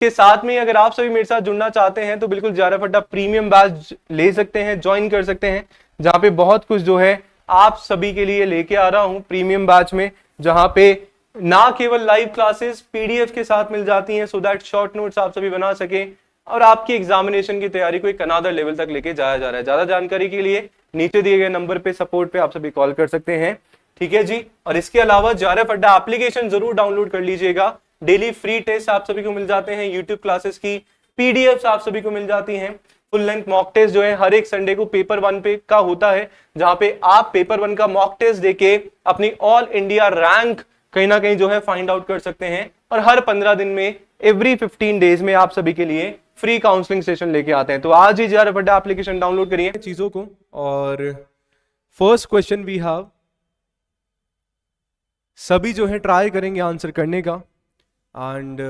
के साथ में अगर आप सभी मेरे साथ जुड़ना चाहते हैं तो बिल्कुल JRF अड्डा प्रीमियम बैच ले सकते हैं, ज्वाइन कर सकते हैं, जहां पे बहुत कुछ जो है आप सभी के लिए लेके आ रहा हूं प्रीमियम बैच में, जहां पे ना केवल लाइव क्लासेस PDF के साथ मिल जाती हैं सो दैट शॉर्ट नोट्स आप सभी बना सके और आपकी एग्जामिनेशन की तैयारी को एक अनादर लेवल तक लेके जाया जा रहा है। ज्यादा जानकारी के लिए नीचे दिए गए नंबर पे सपोर्ट पे आप सभी कॉल कर सकते हैं, ठीक है जी। और इसके अलावा JRF अड्डा एप्लीकेशन जरूर डाउनलोड कर लीजिएगा। डेली फ्री टेस्ट आप सभी को मिल जाते हैं, यूट्यूब क्लासेस की PDFs आप सभी को मिल जाती हैं, फुल लेंथ मॉक टेस्ट जो है हर एक संडे को पेपर 1 पे का होता है, जहां पे आप पेपर 1 का मॉक टेस्ट देके अपनी ऑल इंडिया रैंक कहीं ना कहीं जो है फाइंड आउट कर सकते हैं। और हर 15 दिन में एवरी 15 डेज में आप सभी के लिए फ्री काउंसलिंग सेशन लेके आते हैं। तो आज ही JRF अड्डा एप्लीकेशन डाउनलोड करिए चीजों को। और फर्स्ट क्वेश्चन वी हैव, सभी जो है ट्राई करेंगे आंसर करने का एंड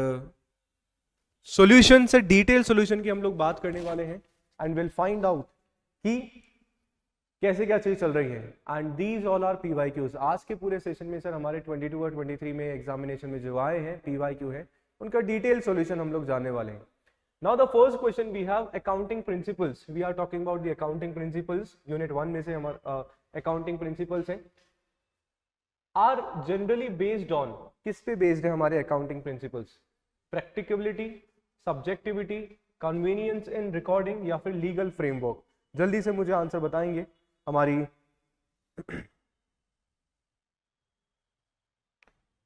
सॉल्यूशन से डिटेल सॉल्यूशन की हम लोग बात करने वाले हैं एंड विल फाइंड आउट कि कैसे क्या चीज चल रही है। And these all are PYQs। आज के पूरे सेशन में सर हमारे 22 और 23 में एग्जामिनेशन में जो आए हैं PYQ है उनका डिटेल सॉल्यूशन हम लोग जानने वाले हैं। Now the first question we have accounting principles. We are talking about the accounting principles. Unit 1 में से हमारा अकाउंटिंग प्रिंसिपल्स है। आर जनरली बेस्ड ऑन, किस पे बेस्ड है हमारे accounting principles? Practicability, subjectivity, convenience in recording या फिर लीगल फ्रेमवर्क? जल्दी से मुझे आंसर बताएंगे। हमारी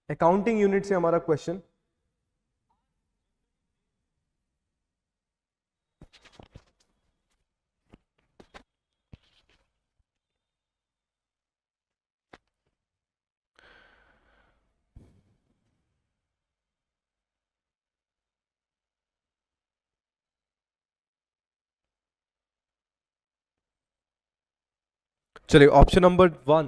अकाउंटिंग यूनिट से हमारा क्वेश्चन। चलिए ऑप्शन नंबर 1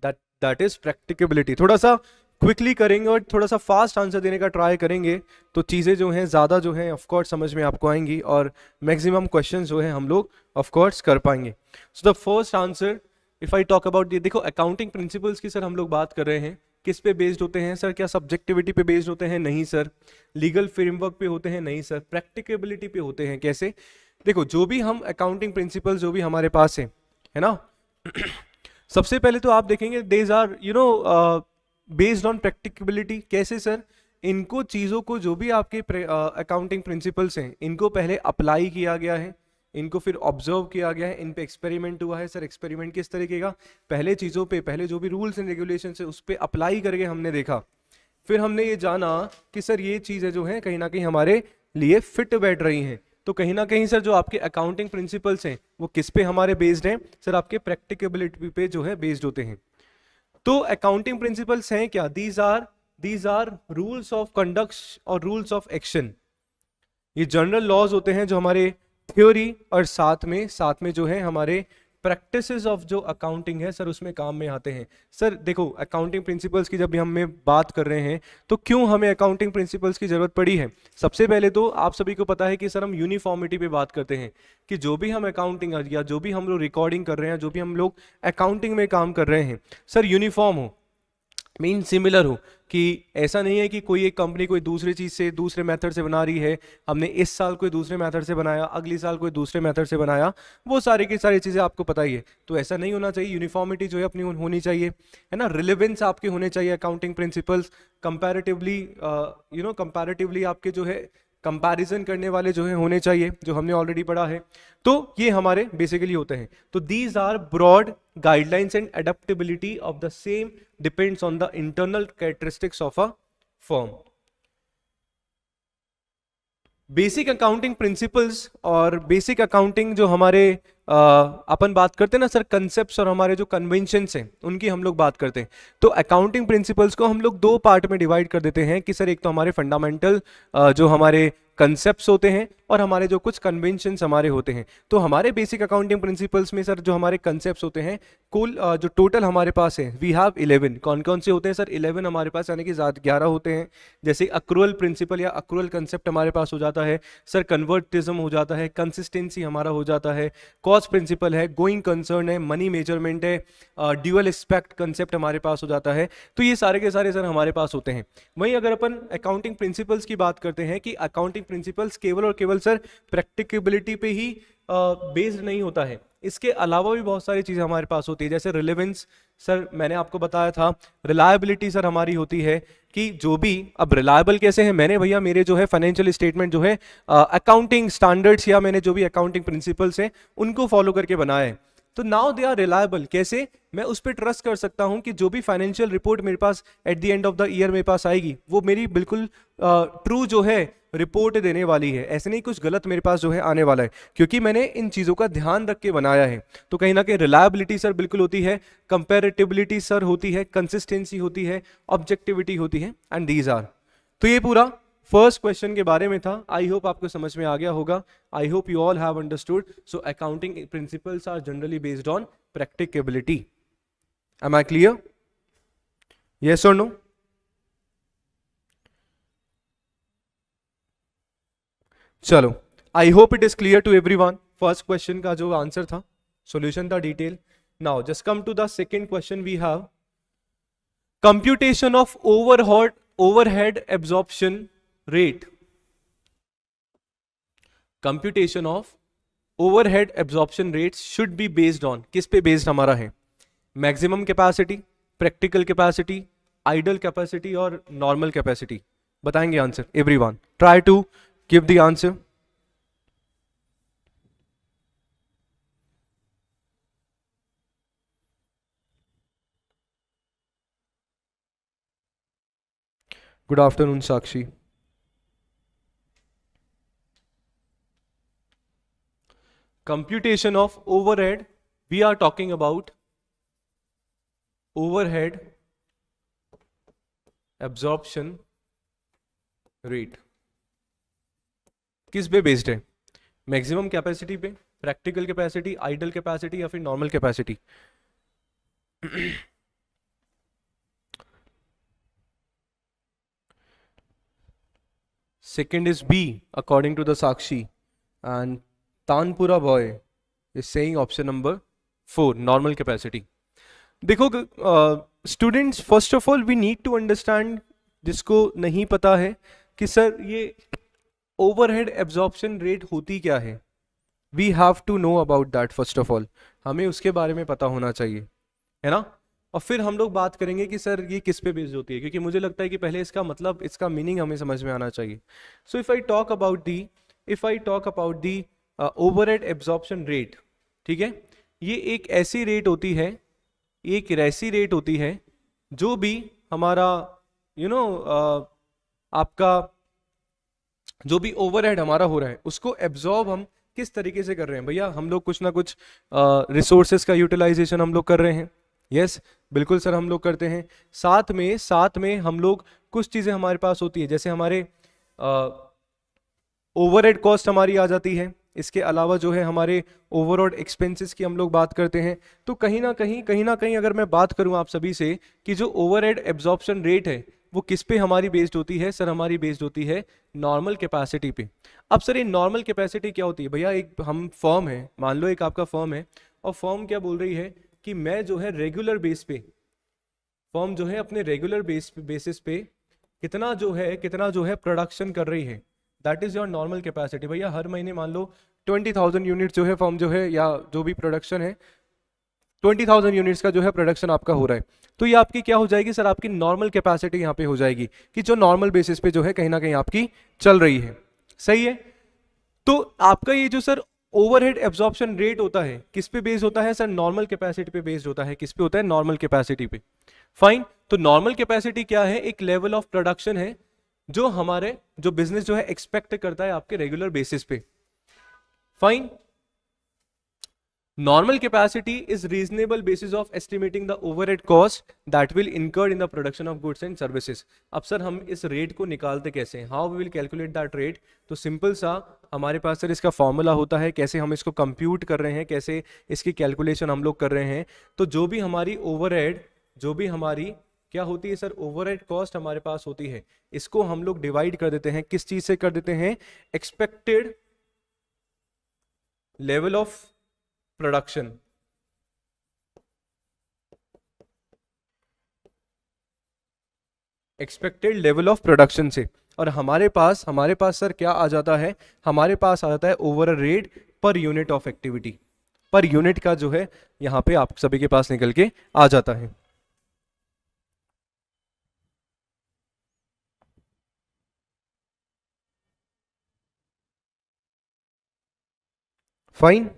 दैट इज प्रैक्टिकेबिलिटी। थोड़ा सा क्विकली करेंगे और थोड़ा सा फास्ट आंसर देने का ट्राई करेंगे तो चीज़ें जो हैं ज़्यादा जो हैं ऑफ कोर्स समझ में आपको आएंगी और मैक्सिमम क्वेश्चन जो है हम लोग ऑफ कोर्स कर पाएंगे। So the first answer if I talk about ये, देखो अकाउंटिंग प्रिंसिपल्स की सर हम लोग बात कर रहे हैं, किस पे बेस्ड होते हैं सर? क्या सब्जेक्टिविटी पे बेस्ड होते हैं? नहीं सर। लीगल फ्रेमवर्क पे होते हैं? नहीं सर। प्रैक्टिकेबिलिटी पे होते हैं। कैसे? देखो जो भी हम अकाउंटिंग प्रिंसिपल्स जो भी हमारे पास है ना, सबसे पहले तो आप देखेंगे देज आर बेस्ड ऑन प्रैक्टिकेबिलिटी। कैसे सर? इनको चीज़ों को जो भी आपके अकाउंटिंग प्रिंसिपल्स हैं इनको पहले अप्लाई किया गया है, इनको फिर ऑब्जर्व किया गया है, इन पे एक्सपेरिमेंट हुआ है। सर एक्सपेरिमेंट किस तरीके का? पहले चीज़ों पे, पहले जो भी रूल्स एंड रेगुलेशन है उस पर अप्लाई करके हमने देखा, फिर हमने ये जाना कि सर ये चीज़ें जो हैं कहीं ना कहीं हमारे लिए फिट बैठ रही हैं। तो कहीं ना कहीं सर जो आपके अकाउंटिंग प्रिंसिपल्स हैं वो किस पे हमारे बेस्ड हैं? सर आपके प्रैक्टिकेबिलिटी पे जो है बेस्ड होते हैं। तो अकाउंटिंग प्रिंसिपल्स हैं क्या? These are rules of conduct और रूल्स ऑफ एक्शन। ये जनरल लॉज होते हैं जो हमारे थ्योरी और साथ में जो है हमारे प्रैक्टिसेस ऑफ जो अकाउंटिंग है सर उसमें काम में आते हैं। सर देखो अकाउंटिंग प्रिंसिपल्स की जब भी हम बात कर रहे हैं तो क्यों हमें अकाउंटिंग प्रिंसिपल्स की जरूरत पड़ी है? सबसे पहले तो आप सभी को पता है कि सर हम यूनिफॉर्मिटी पे बात करते हैं कि जो भी हम अकाउंटिंग या जो भी हम लोग रिकॉर्डिंग कर रहे हैं, जो भी हम लोग अकाउंटिंग में काम कर रहे हैं सर यूनिफॉर्म हो, मीन सिमिलर हो। कि ऐसा नहीं है कि कोई एक कंपनी कोई दूसरी चीज़ से दूसरे मेथड से बना रही है, हमने इस साल कोई दूसरे मेथड से बनाया, अगली साल कोई दूसरे मेथड से बनाया, वो सारी की सारी चीज़ें आपको पता ही है। तो ऐसा नहीं होना चाहिए। यूनिफॉर्मिटी जो है अपनी होनी चाहिए, है ना। रिलेवेंस आपके होने चाहिए अकाउंटिंग प्रिंसिपल्स। कंपैरेटिवली कंपैरेटिवली आपके जो है कंपैरिजन करने वाले जो है होने चाहिए, जो हमने ऑलरेडी पढ़ा है। तो ये हमारे बेसिकली होते हैं। तो these are broad guidelines and adaptability of the same depends on the internal characteristics of a firm. Basic accounting principles और बेसिक अकाउंटिंग जो हमारे अपन बात करते हैं ना सर, कंसेप्ट्स और हमारे जो कन्वेंशंस हैं उनकी हम लोग बात करते हैं। तो अकाउंटिंग प्रिंसिपल्स को हम लोग दो पार्ट में डिवाइड कर देते हैं कि सर एक तो हमारे फंडामेंटल जो हमारे कंसेप्ट्स होते हैं और हमारे जो कुछ कन्वेंशंस हमारे होते हैं। तो हमारे बेसिक अकाउंटिंग प्रिंसिपल्स में सर जो हमारे कंसेप्ट होते हैं, कुल जो टोटल हमारे पास है वी हैव 11। कौन कौन से होते हैं सर? 11 हमारे पास, यानी कि 11 होते हैं। जैसे अक्रूअल प्रिंसिपल या अक्रूअल कंसेप्ट हमारे पास हो जाता है सर, कन्वर्टिज्म हो जाता है, कंसिस्टेंसी हमारा हो जाता है, कॉस्ट प्रिंसिपल है, गोइंग कंसर्न है, मनी मेजरमेंट है, ड्यूअल एक्सपेक्ट कंसेप्ट हमारे पास हो जाता है। तो ये सारे के सारे सर हमारे पास होते हैं। वहीं अगर अपन अकाउंटिंग प्रिंसिपल्स की बात करते हैं कि अकाउंटिंग प्रिंसिपल्स केवल और केवल सर प्रैक्टिकेबिलिटी पे ही बेस्ड नहीं होता है, इसके अलावा भी बहुत सारी चीज़ें हमारे पास होती है। जैसे रिलेवेंस सर, मैंने आपको बताया था। रिलायबिलिटी सर हमारी होती है कि जो भी, अब रिलायबल कैसे है, मैंने भैया मेरे जो है फाइनेंशियल स्टेटमेंट जो है अकाउंटिंग स्टैंडर्ड्स या मैंने जो भी अकाउंटिंग प्रिंसिपल्स हैं उनको फॉलो करके बनाया है। तो नाउ दे आर रिलायबल। कैसे? मैं उस पर ट्रस्ट कर सकता हूं कि जो भी फाइनेंशियल रिपोर्ट मेरे पास at the end of the year मेरे पास आएगी वो मेरी बिल्कुल ट्रू जो है रिपोर्ट देने वाली है। ऐसे नहीं कुछ गलत मेरे पास जो है आने वाला है, क्योंकि मैंने इन चीज़ों का ध्यान रख के बनाया है। तो कहीं ना कहीं रिलायबिलिटी सर बिल्कुल होती है, कंपेरेटिबिलिटी सर होती है, कंसिस्टेंसी होती है, ऑब्जेक्टिविटी होती है, एंड दीज आर। तो ये पूरा फर्स्ट क्वेश्चन के बारे में था। आई होप आपको समझ में आ गया होगा। I hope you all have understood. So accounting principles are generally based on practicability. Am I clear? Yes और नो? चलो, I hope it is clear to everyone. First question का जो आंसर था, सॉल्यूशन था detail. Now just come to the second question we have. Computation of overhead absorption rate. Computation of overhead absorption rate should be based on, किस पे based हमारा है? Maximum capacity, practical capacity, idle capacity और normal capacity. बताएंगे answer everyone. Try to give the answer. Good afternoon Sakshi. Computation of overhead, we are talking about overhead absorption rate। किस पे based है? Maximum capacity पे, practical capacity, idle capacity या फिर normal capacity? Second is be according to the Sakshi, and Tanpura boy is saying option number 4, normal capacity. देखो students, first of all we need to understand, जिसको नहीं पता है कि सर ये ओवरहेड एब्जॉर्प्शन रेट होती क्या है, we have to know about that. First of all हमें उसके बारे में पता होना चाहिए, है ना? और फिर हम लोग बात करेंगे कि सर ये किस पे बेस्ड होती है, क्योंकि मुझे लगता है कि पहले इसका मतलब, इसका मीनिंग हमें समझ में आना चाहिए। So if I talk about the overhead absorption rate, ठीक है, ये एक ऐसी रेट होती है, जो भी हमारा आपका जो भी ओवरहेड हमारा हो रहा है उसको एब्जॉर्ब हम किस तरीके से कर रहे हैं। भैया हम लोग कुछ ना कुछ रिसोर्सेज का यूटिलाइजेशन हम लोग कर रहे हैं। यस बिल्कुल सर, हम लोग करते हैं। साथ में हम लोग कुछ चीज़ें हमारे पास होती है, जैसे हमारे ओवरहेड कॉस्ट हमारी आ जाती है। इसके अलावा जो है हमारे ओवरऑल एक्सपेंसेस की हम लोग बात करते हैं। तो कहीं ना कहीं अगर मैं बात करूं आप सभी से कि जो ओवरहेड एब्जॉर्प्शन रेट है वो किस पे हमारी बेस्ड होती है? सर हमारी बेस्ड होती है नॉर्मल कैपेसिटी पे। अब सर ये नॉर्मल कैपेसिटी क्या होती है? भैया एक हम फर्म है, मान लो एक आपका फर्म है, और फर्म क्या बोल रही है कि मैं जो है रेगुलर बेस पे, फर्म जो है अपने रेगुलर बेसिस पे कितना जो है प्रोडक्शन कर रही है, that is your normal capacity. भैया हर महीने मान लो 20,000 यूनिट जो है फर्म जो है, या जो भी प्रोडक्शन है 20,000 यूनिट्स का जो है प्रोडक्शन आपका हो रहा है, तो ये आपकी क्या हो जाएगी सर? आपकी नॉर्मल कैपेसिटी यहाँ पे हो जाएगी, कि जो नॉर्मल बेसिस पे जो है कहीं ना कहीं आपकी चल रही है। सही है? तो आपका ये जो सर ओवरहेड एब्जॉर्प्शन रेट होता है किस पे बेस्ड होता है? सर नॉर्मल कैपेसिटी पे बेस्ड होता है। किस पे होता है? नॉर्मल कैपेसिटी पे। फाइन। तो नॉर्मल कैपेसिटी क्या है? एक लेवल ऑफ प्रोडक्शन है जो हमारे जो बिजनेस जो है एक्सपेक्ट करता है आपके रेगुलर बेसिस पे। Fine. Normal capacity is reasonable basis of estimating the overhead cost that will incurred in the production of goods and services. अब सर हम इस रेट को निकालते कैसे हैं? How we will calculate that rate? तो simple सा हमारे पास सर इसका फॉर्मूला होता है, कैसे हम इसको कंप्यूट कर रहे हैं, कैसे इसकी कैलकुलेशन हम लोग कर रहे हैं. तो जो भी हमारी ओवरहेड, जो भी हमारी क्या होती है सर, ओवरहेड कॉस्ट हमारे पास होती है, इसको हम लोग डिवाइड कर देते हैं. किस चीज से कर देते हैं? Expected level of production. Expected level of production से. और हमारे पास सर क्या आ जाता है? हमारे पास आ जाता है over rate per unit of activity. Per unit का जो है यहां पे आप सभी के पास निकल के आ जाता है. फाइन.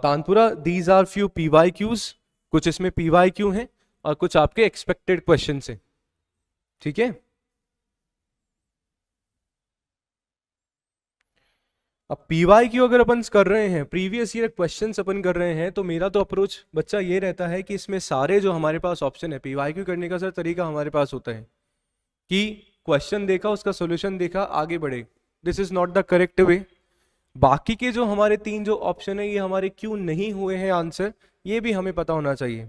तानपुरा, दीज आर फ्यू PYQs. कुछ इसमें PYQ हैं और कुछ आपके एक्सपेक्टेड क्वेश्चन से. ठीक है. अब PYQ अगर अपन कर रहे हैं, प्रीवियस ईयर क्वेश्चंस अपन कर रहे हैं, तो मेरा तो अप्रोच बच्चा ये रहता है कि इसमें सारे जो हमारे पास ऑप्शन है PYQ करने का सर तरीका हमारे पास होता है कि क्वेश्चन देखा, उसका सोल्यूशन देखा, आगे बढ़े. This is not the correct way. बाकी के जो हमारे 3 जो ऑप्शन है ये हमारे क्यों नहीं हुए हैं आंसर, ये भी हमें पता होना चाहिए.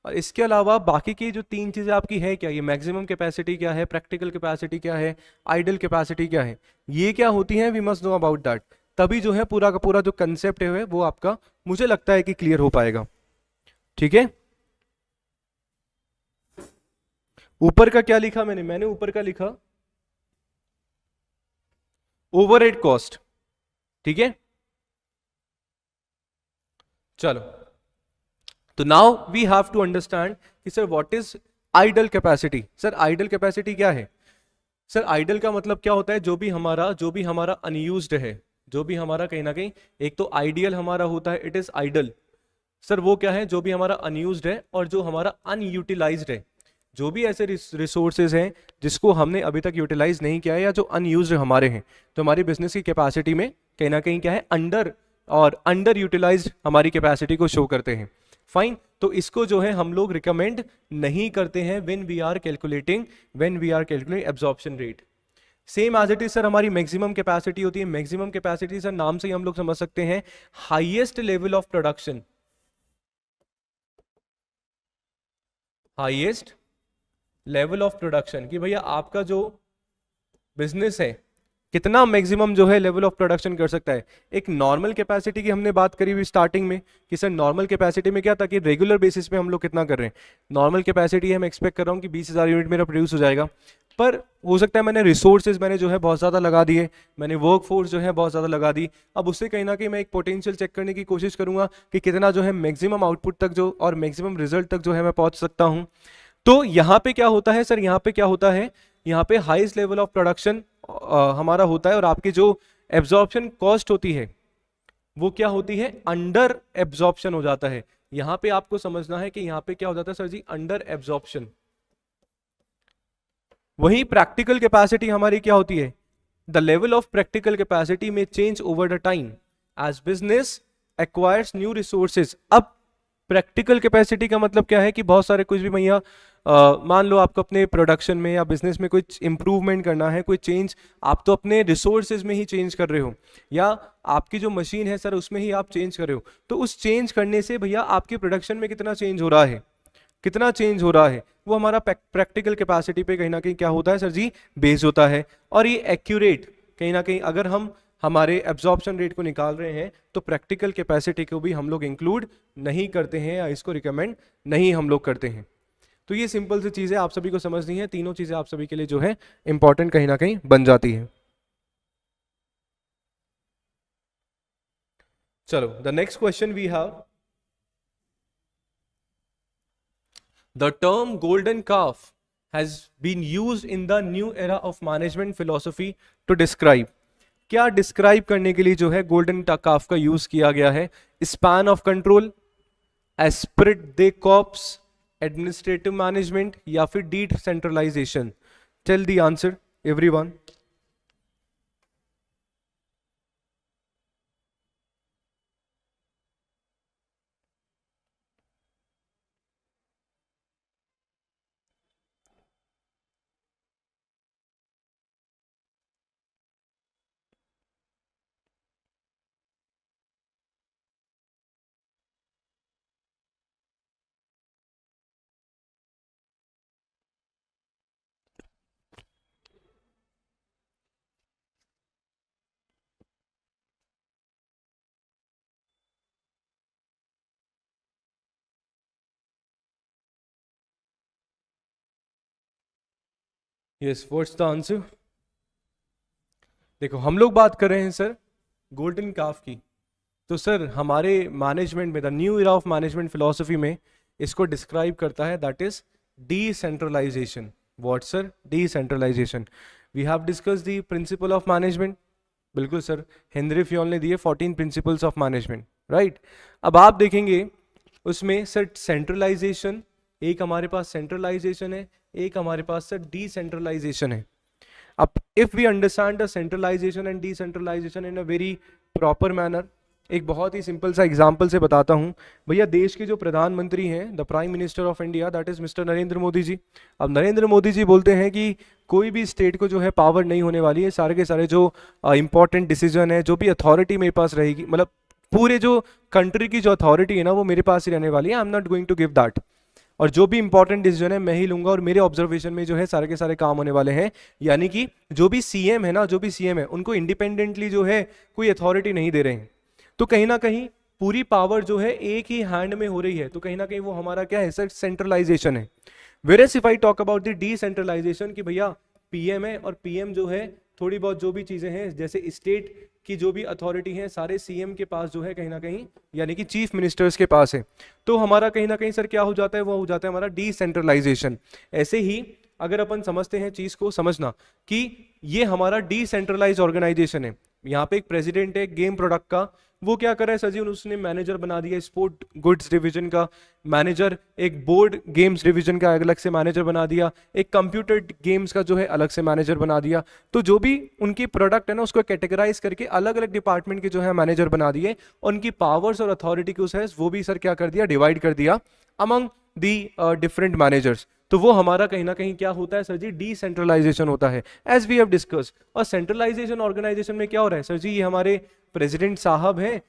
और इसके अलावा बाकी की जो 3 चीजें आपकी है क्या, ये मैक्सिमम कैपेसिटी क्या है, प्रैक्टिकल कैपेसिटी क्या है, आइडल कैपेसिटी क्या है, ये क्या होती है, we must know about that. तभी जो है पूरा का पूरा जो कंसेप्ट है वो आपका मुझे लगता है कि क्लियर हो पाएगा. ठीक है. ऊपर का क्या लिखा मैंने ऊपर का लिखा ओवरहेड कॉस्ट. ठीक है. चलो, तो now we have to understand कि sir what is idle capacity. Sir idle capacity क्या है? सर आइडल का मतलब क्या होता है? जो भी हमारा अनयूज्ड है, जो भी हमारा कहीं ना कहीं, एक तो आइडियल हमारा होता है, इट इज आइडल. सर वो क्या है? जो भी हमारा अनयूज्ड है और जो हमारा अनयूटिलाइज्ड है, जो भी ऐसे रिसोर्सेज हैं जिसको हमने अभी तक यूटिलाइज नहीं किया है या जो अनयूज्ड हमारे हैं, तो हमारी बिजनेस की कैपेसिटी में कहीं ना कहीं क्या है, अंडर यूटिलाइज्ड हमारी कैपेसिटी को शो करते हैं. फाइन. तो इसको जो है हम लोग रिकमेंड नहीं करते हैं when we are calculating absorption rate. Same as it is sir हमारी मैक्सिमम कैपेसिटी होती है. मैक्सिमम कैपेसिटी सर नाम से ही हम लोग समझ सकते हैं highest level of production. Highest level of production कि भैया आपका जो बिजनेस है कितना मैक्सिमम जो है लेवल ऑफ प्रोडक्शन कर सकता है. एक नॉर्मल कैपेसिटी की हमने बात करी हुई स्टार्टिंग में कि सर नॉर्मल कैपेसिटी में क्या था कि रेगुलर बेसिस पे हम लोग कितना कर रहे हैं. नॉर्मल कैपेसिटी है, मैं एक्सपेक्ट कर रहा हूँ कि 20,000 यूनिट मेरा प्रोड्यूस हो जाएगा. पर हो सकता है मैंने रिसोर्सेज जो है बहुत ज़्यादा लगा दिए, मैंने वर्क फोर्स जो है बहुत ज़्यादा लगा दी. अब उससे कहीं ना कहीं मैं एक पोटेंशियल चेक करने की कोशिश करूंगा कि कितना जो है मैक्सिमम आउटपुट तक जो और मैक्सिमम रिजल्ट तक जो है मैं पहुंच सकता हूं. तो यहाँ पे क्या होता है सर, यहाँ पे क्या होता है, यहाँ पे हाईएस्ट लेवल ऑफ प्रोडक्शन हमारा होता है और आपकी जो एब्जॉर्प्शन कॉस्ट होती है वो क्या होती है, अंडर एब्जॉर्प्शन हो जाता है. यहां पे आपको समझना है कि यहां पे क्या हो जाता है सर जी, अंडर एब्जॉर्प्शन. वही प्रैक्टिकल कैपेसिटी हमारी क्या होती है, the level of practical capacity में change over the time as business acquires new resources. अब प्रैक्टिकल कैपेसिटी का मतलब क्या है कि बहुत सारे कुछ भी भैया मान लो आपको अपने प्रोडक्शन में या बिजनेस में कुछ इंप्रूवमेंट करना है, कोई चेंज, आप तो अपने रिसोर्सेज में ही चेंज कर रहे हो या आपकी जो मशीन है सर उसमें ही आप चेंज कर रहे हो. तो उस चेंज करने से भैया आपके प्रोडक्शन में कितना चेंज हो रहा है, कितना चेंज हो रहा है, वो हमारा प्रैक्टिकल कैपेसिटी पे कहीं ना कहीं क्या होता है सर जी, बेस होता है. और ये एक्यूरेट कहीं ना कहीं अगर हम हमारे एब्जॉर्प्शन रेट को निकाल रहे हैं तो प्रैक्टिकल कैपेसिटी को भी हम लोग इंक्लूड नहीं करते हैं या इसको रिकमेंड नहीं हम लोग करते हैं. तो ये सिंपल सी चीज़ें आप सभी को समझनी है, तीनों चीज़ें आप सभी के लिए जो है इंपॉर्टेंट कहीं ना कहीं बन जाती है. चलो, the next question we have, the term golden calf has been used in the new era of management philosophy to describe. क्या डिस्क्राइब करने के लिए जो है गोल्डन काफ का यूज किया गया है? Span of control, esprit de corps, administrative management या फिर decentralization. Tell the answer everyone. Yes, what's the answer? देखो हम लोग बात कर रहे हैं सर गोल्डन काफ की। तो सर हमारे मैनेजमेंट में the new era of management philosophy में इसको डिस्क्राइब करता है, that is decentralization. What sir? Decentralization. We have discuss the principle of management. बिल्कुल सर, हेनरी फ्योल ने दिए 14 प्रिंसिपल्स ऑफ मैनेजमेंट, राइट। अब आप देखेंगे उसमें सर सेंट्रलाइजेशन, एक हमारे पास सेंट्रलाइजेशन है, एक हमारे पास सर डिसेंट्रलाइजेशन है। अब if we understand the centralization and decentralization in a very proper manner, एक बहुत ही सिंपल सा एग्जांपल से बताता हूं। भैया देश के जो प्रधानमंत्री हैं, the prime minister of India, that is mister Narendra Modi ji. अब नरेंद्र मोदी जी बोलते हैं कि कोई भी स्टेट को जो है पावर नहीं होने वाली है, सारे के सारे जो इंपॉर्टेंट डिसीजन है, जो भी अथॉरिटी मेरे पास रहेगी, मतलब पूरे जो कंट्री की जो अथॉरिटी है ना वो मेरे पास ही रहने वाली है, I am not going to give that. और जो भी इंपॉर्टेंट डिसीजन है मैं ही लूंगा और मेरे ऑब्जर्वेशन में जो है सारे के सारे काम होने वाले हैं। यानी कि जो भी सीएम है ना, जो भी सीएम है उनको इंडिपेंडेंटली जो है कोई अथॉरिटी नहीं दे रहे हैं। तो कहीं ना कहीं पूरी पावर जो है एक ही हैंड में हो रही है, तो कहीं ना कहीं वो हमारा क्या है सर? सेंट्रलाइजेशन है। Where if I talk about the decentralization, कि भैया पीएम है और पीएम जो है थोड़ी बहुत जो भी चीजें हैं जैसे स्टेट की जो भी अथॉरिटी है सारे सीएम के पास जो है कहीं ना कहीं, यानी कि चीफ मिनिस्टर्स के पास है। तो हमारा कहीं ना कहीं सर क्या हो जाता है? वो हो जाता है हमारा डिसेंट्रलाइजेशन। ऐसे ही अगर अपन समझते हैं चीज को, समझना कि ये हमारा डिसेंट्रलाइज ऑर्गेनाइजेशन है। यहाँ पे एक प्रेसिडेंट है गेम प्रोडक्ट का, वो क्या कर रहा है सर जी? उसने मैनेजर बना दिया स्पोर्ट गुड्स डिवीजन का मैनेजर, एक बोर्ड गेम्स डिवीजन का अलग से मैनेजर बना दिया, एक कंप्यूटर गेम्स का जो है अलग से मैनेजर बना दिया। तो जो भी उनकी प्रोडक्ट है ना उसको कैटेगराइज करके अलग अलग डिपार्टमेंट के जो है मैनेजर बना दिए, और उनकी पावर्स और अथॉरिटी को है वो भी सर क्या कर दिया? डिवाइड कर दिया अमंग दी डिफरेंट मैनेजर्स। तो वो हमारा कहीं ना कहीं क्या होता है सर जी? डिसेंट्रलाइजेशन होता है, एज वी हैव डिस्कस। और सेंट्रलाइजेशन ऑर्गेनाइजेशन में क्या हो रहा है सर जी? ये हमारे प्रेसिडेंट साहब हैं,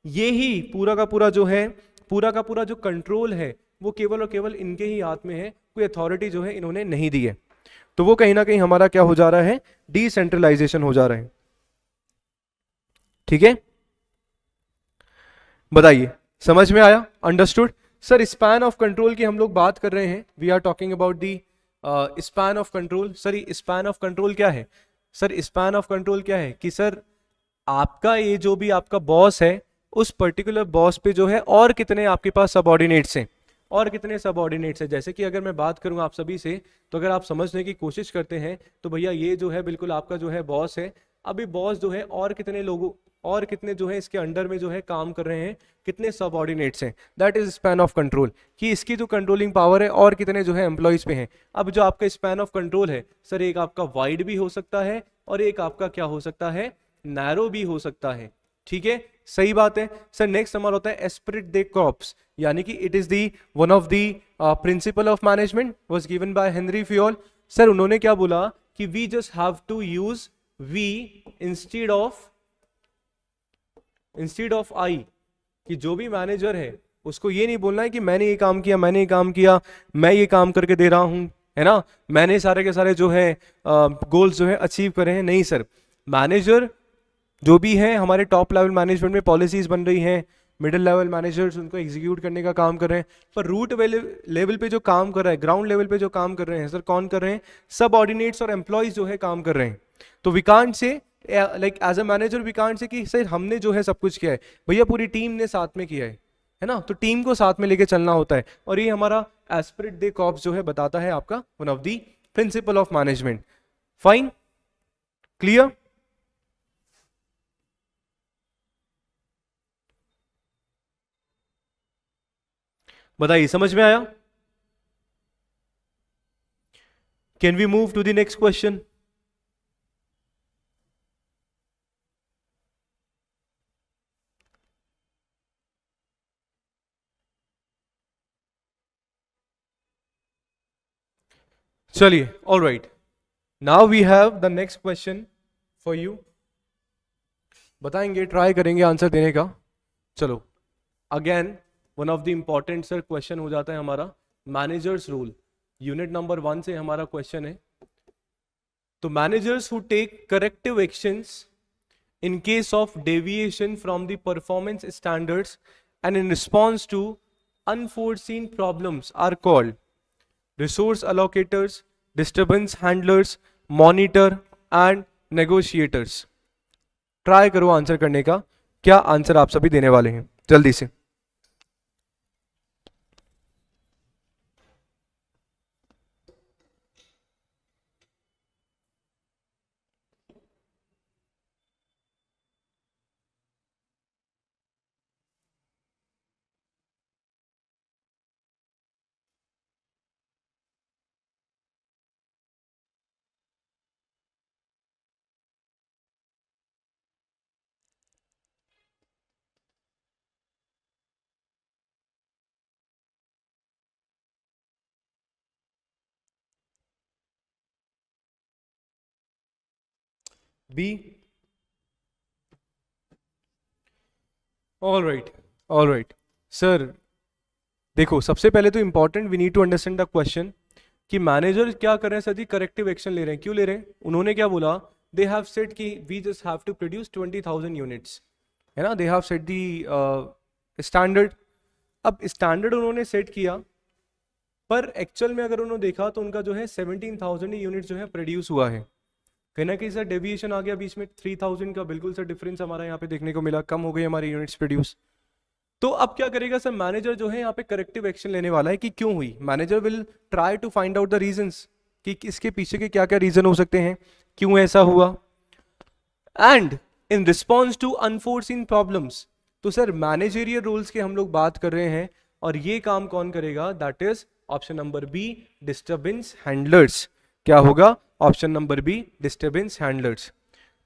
ये ही पूरा का पूरा जो है, पूरा का पूरा जो कंट्रोल है वो केवल और केवल इनके ही हाथ में है, कोई अथॉरिटी जो है इन्होंने नहीं दी है। तो वो कहीं ना कहीं हमारा क्या हो जा रहा है? डिसेंट्रलाइजेशन हो जा रहा है। ठीक है, बताइए समझ में आया? Understood? Sir span of control की हम लोग बात कर रहे हैं, we are talking about the span of control. Sir span of control क्या है? सर स्पैन ऑफ कंट्रोल क्या है कि सर आपका ये जो भी आपका बॉस है, उस पर्टिकुलर बॉस पे जो है और कितने आपके पास सबऑर्डिनेट्स हैं, और कितने सबऑर्डिनेट्स हैं। जैसे कि अगर मैं बात करूं आप सभी से, तो अगर आप समझने की कोशिश करते हैं तो भैया ये जो है बिल्कुल आपका जो है बॉस है। अभी बॉस जो है और कितने लोगों, और कितने जो है इसके अंडर में जो है काम कर रहे हैं, कितने सबऑर्डिनेट्स हैं, that is span of control, कि इसकी जो कंट्रोलिंग पावर है और कितने जो है एम्प्लॉइज पे हैं। अब जो आपका स्पैन ऑफ कंट्रोल है सर, एक आपका वाइड भी हो सकता है और एक आपका क्या हो सकता है? नैरो भी हो सकता है। ठीक है, सही बात है सर। नेक्स्ट हमारा होता है एस्पिरिट दे कॉर्प्स, यानी कि it is the one of the principle of management was given by Henry Fayol. Sir उन्होंने क्या बोला कि we just have to use we instead of I, कि जो भी मैनेजर है उसको ये नहीं बोलना है कि मैंने ये काम किया, मैंने ये काम किया, मैं ये काम करके दे रहा हूं, है ना, मैंने सारे के सारे जो है गोल्स जो है अचीव करे हैं। नहीं सर, मैनेजर जो भी है हमारे टॉप लेवल मैनेजमेंट में पॉलिसीज बन रही हैं, मिडिल लेवल मैनेजर्स उनको एग्जीक्यूट करने का काम कर रहे हैं, पर रूट लेवल पे जो काम कर रहा है, ग्राउंड लेवल पे जो काम कर रहे हैं सर, कौन कर रहे हैं? सब ऑर्डिनेट्स और एम्प्लॉयज जो है काम कर रहे हैं। तो we can't say like as a manager we can't say कि सर हमने जो है सब कुछ किया है, भैया पूरी टीम ने साथ में किया है ना। तो टीम को साथ में लेके चलना होता है, और ये हमारा एस्पिरिट दे कॉर्प्स जो है बताता है आपका one of the principle of management. Fine, clear? बताइए समझ में आया? Can we move to the next question? चलिए, all right, now we have the next question for you. बताएंगे, ट्राई करेंगे आंसर देने का। चलो, again one of the important sir question हो जाता है हमारा मैनेजर्स रूल। यूनिट नंबर 1 से हमारा क्वेश्चन है। तो managers who take corrective actions in case of deviation from the performance standards and in response to unforeseen problems are called resource allocators, disturbance handlers, monitor and negotiators. Try करो answer करने का, क्या answer आप सभी देने वाले हैं जल्दी से। B. All right, all right sir. देखो सबसे पहले तो important we need to understand the question कि मैनेजर क्या कर रहे हैं सर जी, करेक्टिव एक्शन ले रहे हैं। क्यों ले रहे हैं? उन्होंने क्या बोला, दे हैव सेड कि we just have to produce 20,000 units, है ना, they have set the standard. अब स्टैंडर्ड उन्होंने सेट किया, पर एक्चुअल में अगर उन्होंने देखा तो उनका जो है 17,000 यूनिट जो है प्रोड्यूस हुआ है। कहीं ना कहीं सर डेविएशन आ गया बीच में, 3,000 का बिल्कुल सर डिफरेंस हमारा यहाँ पे देखने को मिला, कम हो गई हमारी यूनिट्स प्रोड्यूस। तो अब क्या करेगा सर, मैनेजर जो है यहाँ पे करेक्टिव एक्शन लेने वाला है कि क्यों हुई। Manager will try to find out the reasons कि इसके पीछे के क्या क्या रीजन हो सकते हैं, क्यों ऐसा हुआ। And in response to unforeseen problems, तो सर मैनेजरियल रोल्स के हम लोग बात कर रहे हैं, और ये काम कौन करेगा, that is option number B, disturbance handlers. क्या होगा? Option number B, disturbance handlers.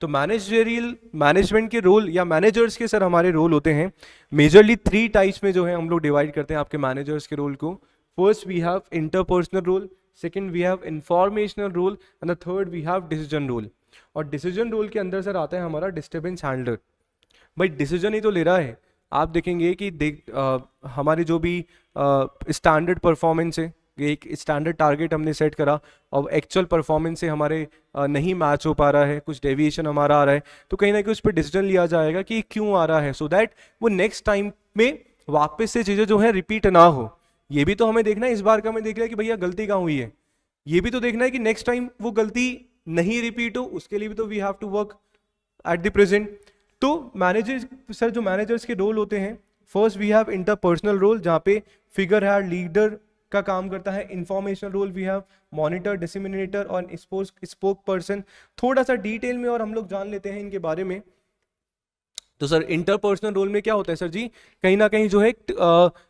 तो मैनेजरियल, मैनेजमेंट के रोल या मैनेजर्स के सर हमारे रोल होते हैं मेजरली 3 टाइप्स में जो है हम लोग डिवाइड करते हैं आपके मैनेजर्स के रोल को। First we have interpersonal role, second we have informational role and the third we have decision role. और डिसीजन रोल के अंदर सर आता है हमारा डिस्टर्बेंस हैंडलर। भाई डिसीजन ही तो ले रहा है। आप देखेंगे कि हमारी जो भी स्टैंडर्ड परफॉर्मेंस है, एक स्टैंडर्ड टारगेट हमने सेट करा और एक्चुअल परफॉर्मेंस से हमारे नहीं मैच हो पा रहा है, कुछ डेविएशन हमारा आ रहा है, तो कहीं ना कहीं उस पर डिसीजन लिया जाएगा कि क्यों आ रहा है, सो दैट वो नेक्स्ट टाइम में वापस से चीज़ें जो है रिपीट ना हो। ये भी तो हमें देखना है, इस बार का हमें देख लिया कि भैया गलती कहाँ हुई है, ये भी तो देखना है कि नेक्स्ट टाइम वो गलती नहीं रिपीट हो, उसके लिए भी तो we have to work at the present. तो मैनेजर सर, जो मैनेजर्स के रोल होते हैं, first we have interpersonal role, जहाँ पे फिगर हेड लीडर का काम करता है। Informational role we have monitor, disseminator और स्पोक पर्सन। थोड़ा सा डिटेल में और हम लोग जान लेते हैं इनके बारे में। तो सर इंटरपर्सनल रोल में क्या होता है सर जी, कहीं ना कहीं जो है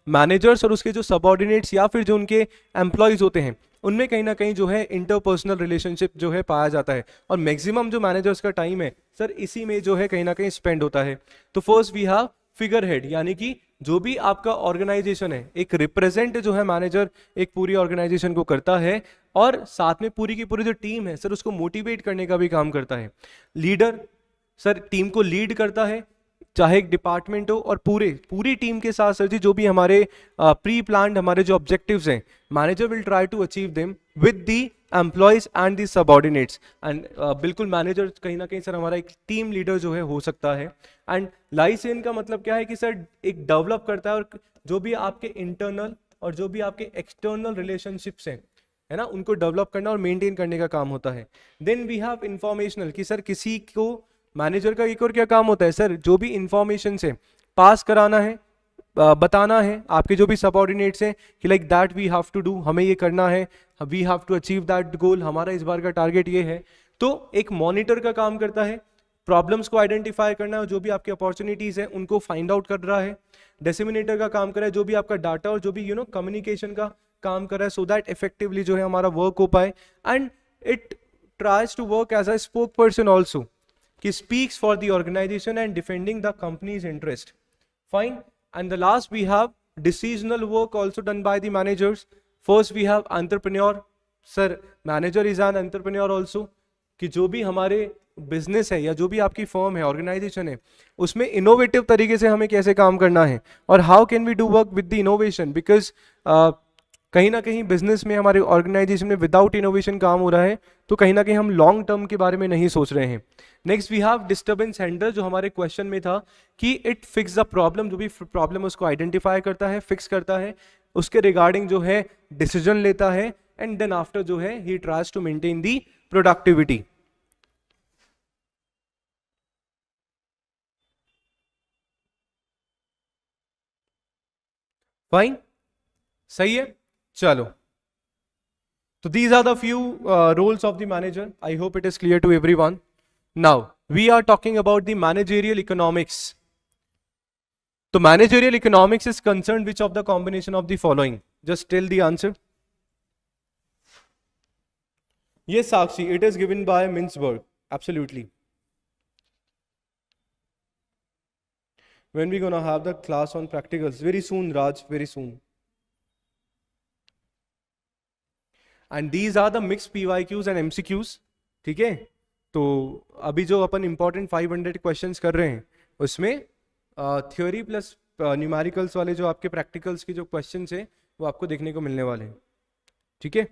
मैनेजर्स और उसके जो सबऑर्डिनेट्स या फिर जो उनके एम्प्लॉयज होते हैं, उनमें कहीं ना कहीं जो है इंटरपर्सनल रिलेशनशिप जो है पाया जाता है। और मैक्सिमम जो मैनेजर्स का टाइम है सर इसी में जो है कहीं ना कहीं स्पेंड होता है। तो first we have figurehead, यानी कि जो भी आपका ऑर्गेनाइजेशन है, एक रिप्रेजेंट जो है मैनेजर एक पूरी ऑर्गेनाइजेशन को करता है, और साथ में पूरी की पूरी जो टीम है सर उसको मोटिवेट करने का भी काम करता है। लीडर सर टीम को लीड करता है, चाहे एक डिपार्टमेंट हो और पूरी टीम के साथ सर जी जो भी हमारे प्री प्लान्ड हमारे जो ऑब्जेक्टिव्स हैं, manager will try to achieve them with the employees and the subordinates. And बिल्कुल मैनेजर कहीं ना कहीं सर हमारा एक टीम लीडर जो है हो सकता है। एंड लाइसेंस का मतलब क्या है कि सर एक डेवलप करता है, और जो भी आपके इंटरनल और जो भी आपके एक्सटर्नल रिलेशनशिप्स हैं, है ना, उनको डेवलप करना और मेंटेन करने का काम होता है। देन वी हैव इंफॉर्मेशनल, कि सर किसी को मैनेजर का एक और क्या काम होता है सर, जो भी इंफॉर्मेशन से पास कराना है, बताना है आपके जो भी सबऑर्डिनेट्स हैं कि like that we have to do, हमें ये करना है, we have to achieve that goal, हमारा इस बार का टारगेट ये है। तो एक मॉनिटर का काम करता है, प्रॉब्लम्स को आइडेंटिफाई करना है, जो भी आपकी अपॉर्चुनिटीज हैं उनको फाइंड आउट कर रहा है। डिसिमिनेटर का काम कर रहा है, जो भी आपका डाटा और जो भी कम्युनिकेशन का काम कर रहा है, सो दैट इफेक्टिवली जो है हमारा वर्क हो पाए। And it tries to work as a spokesperson also, कि speaks for the organization and defending the company's interest. Fine. And the last we have decisional work also done by the managers. First we have entrepreneur. Sir, manager is an entrepreneur also. कि जो भी हमारे business है या जो भी आपकी firm है, ऑर्गेनाइजेशन है, उसमें इनोवेटिव तरीके से हमें कैसे काम करना है, और how can we do work with the innovation, because कहीं ना कहीं बिजनेस में हमारे ऑर्गेनाइजेशन में विदाउट इनोवेशन काम हो रहा है, तो कहीं ना कहीं हम लॉन्ग टर्म के बारे में नहीं सोच रहे हैं। Next we have disturbance handler, जो हमारे क्वेश्चन में था कि इट फिक्स द प्रॉब्लम, जो भी प्रॉब्लम उसको आइडेंटिफाई करता है, फिक्स करता है, उसके रिगार्डिंग जो है डिसीजन लेता है, एंड देन आफ्टर जो है he tries to maintain the productivity. Fine, सही है. चलो, तो these are the few roles of the manager. I hope it is clear to everyone. Now we are talking about the managerial economics. So managerial economics is concerned which of the combination of the following? Just tell the answer. Yes, Sakshi, it is given by Mintzberg. Absolutely. When we gonna have the class on practicals? Very soon, Raj, very soon. And these are the mixed PYQs and MCQs. ठीक है, तो अभी जो अपन important 500 questions कर रहे हैं उसमें theory plus numericals वाले जो आपके प्रैक्टिकल्स के जो क्वेश्चंस हैं वो आपको देखने को मिलने वाले हैं. ठीक है,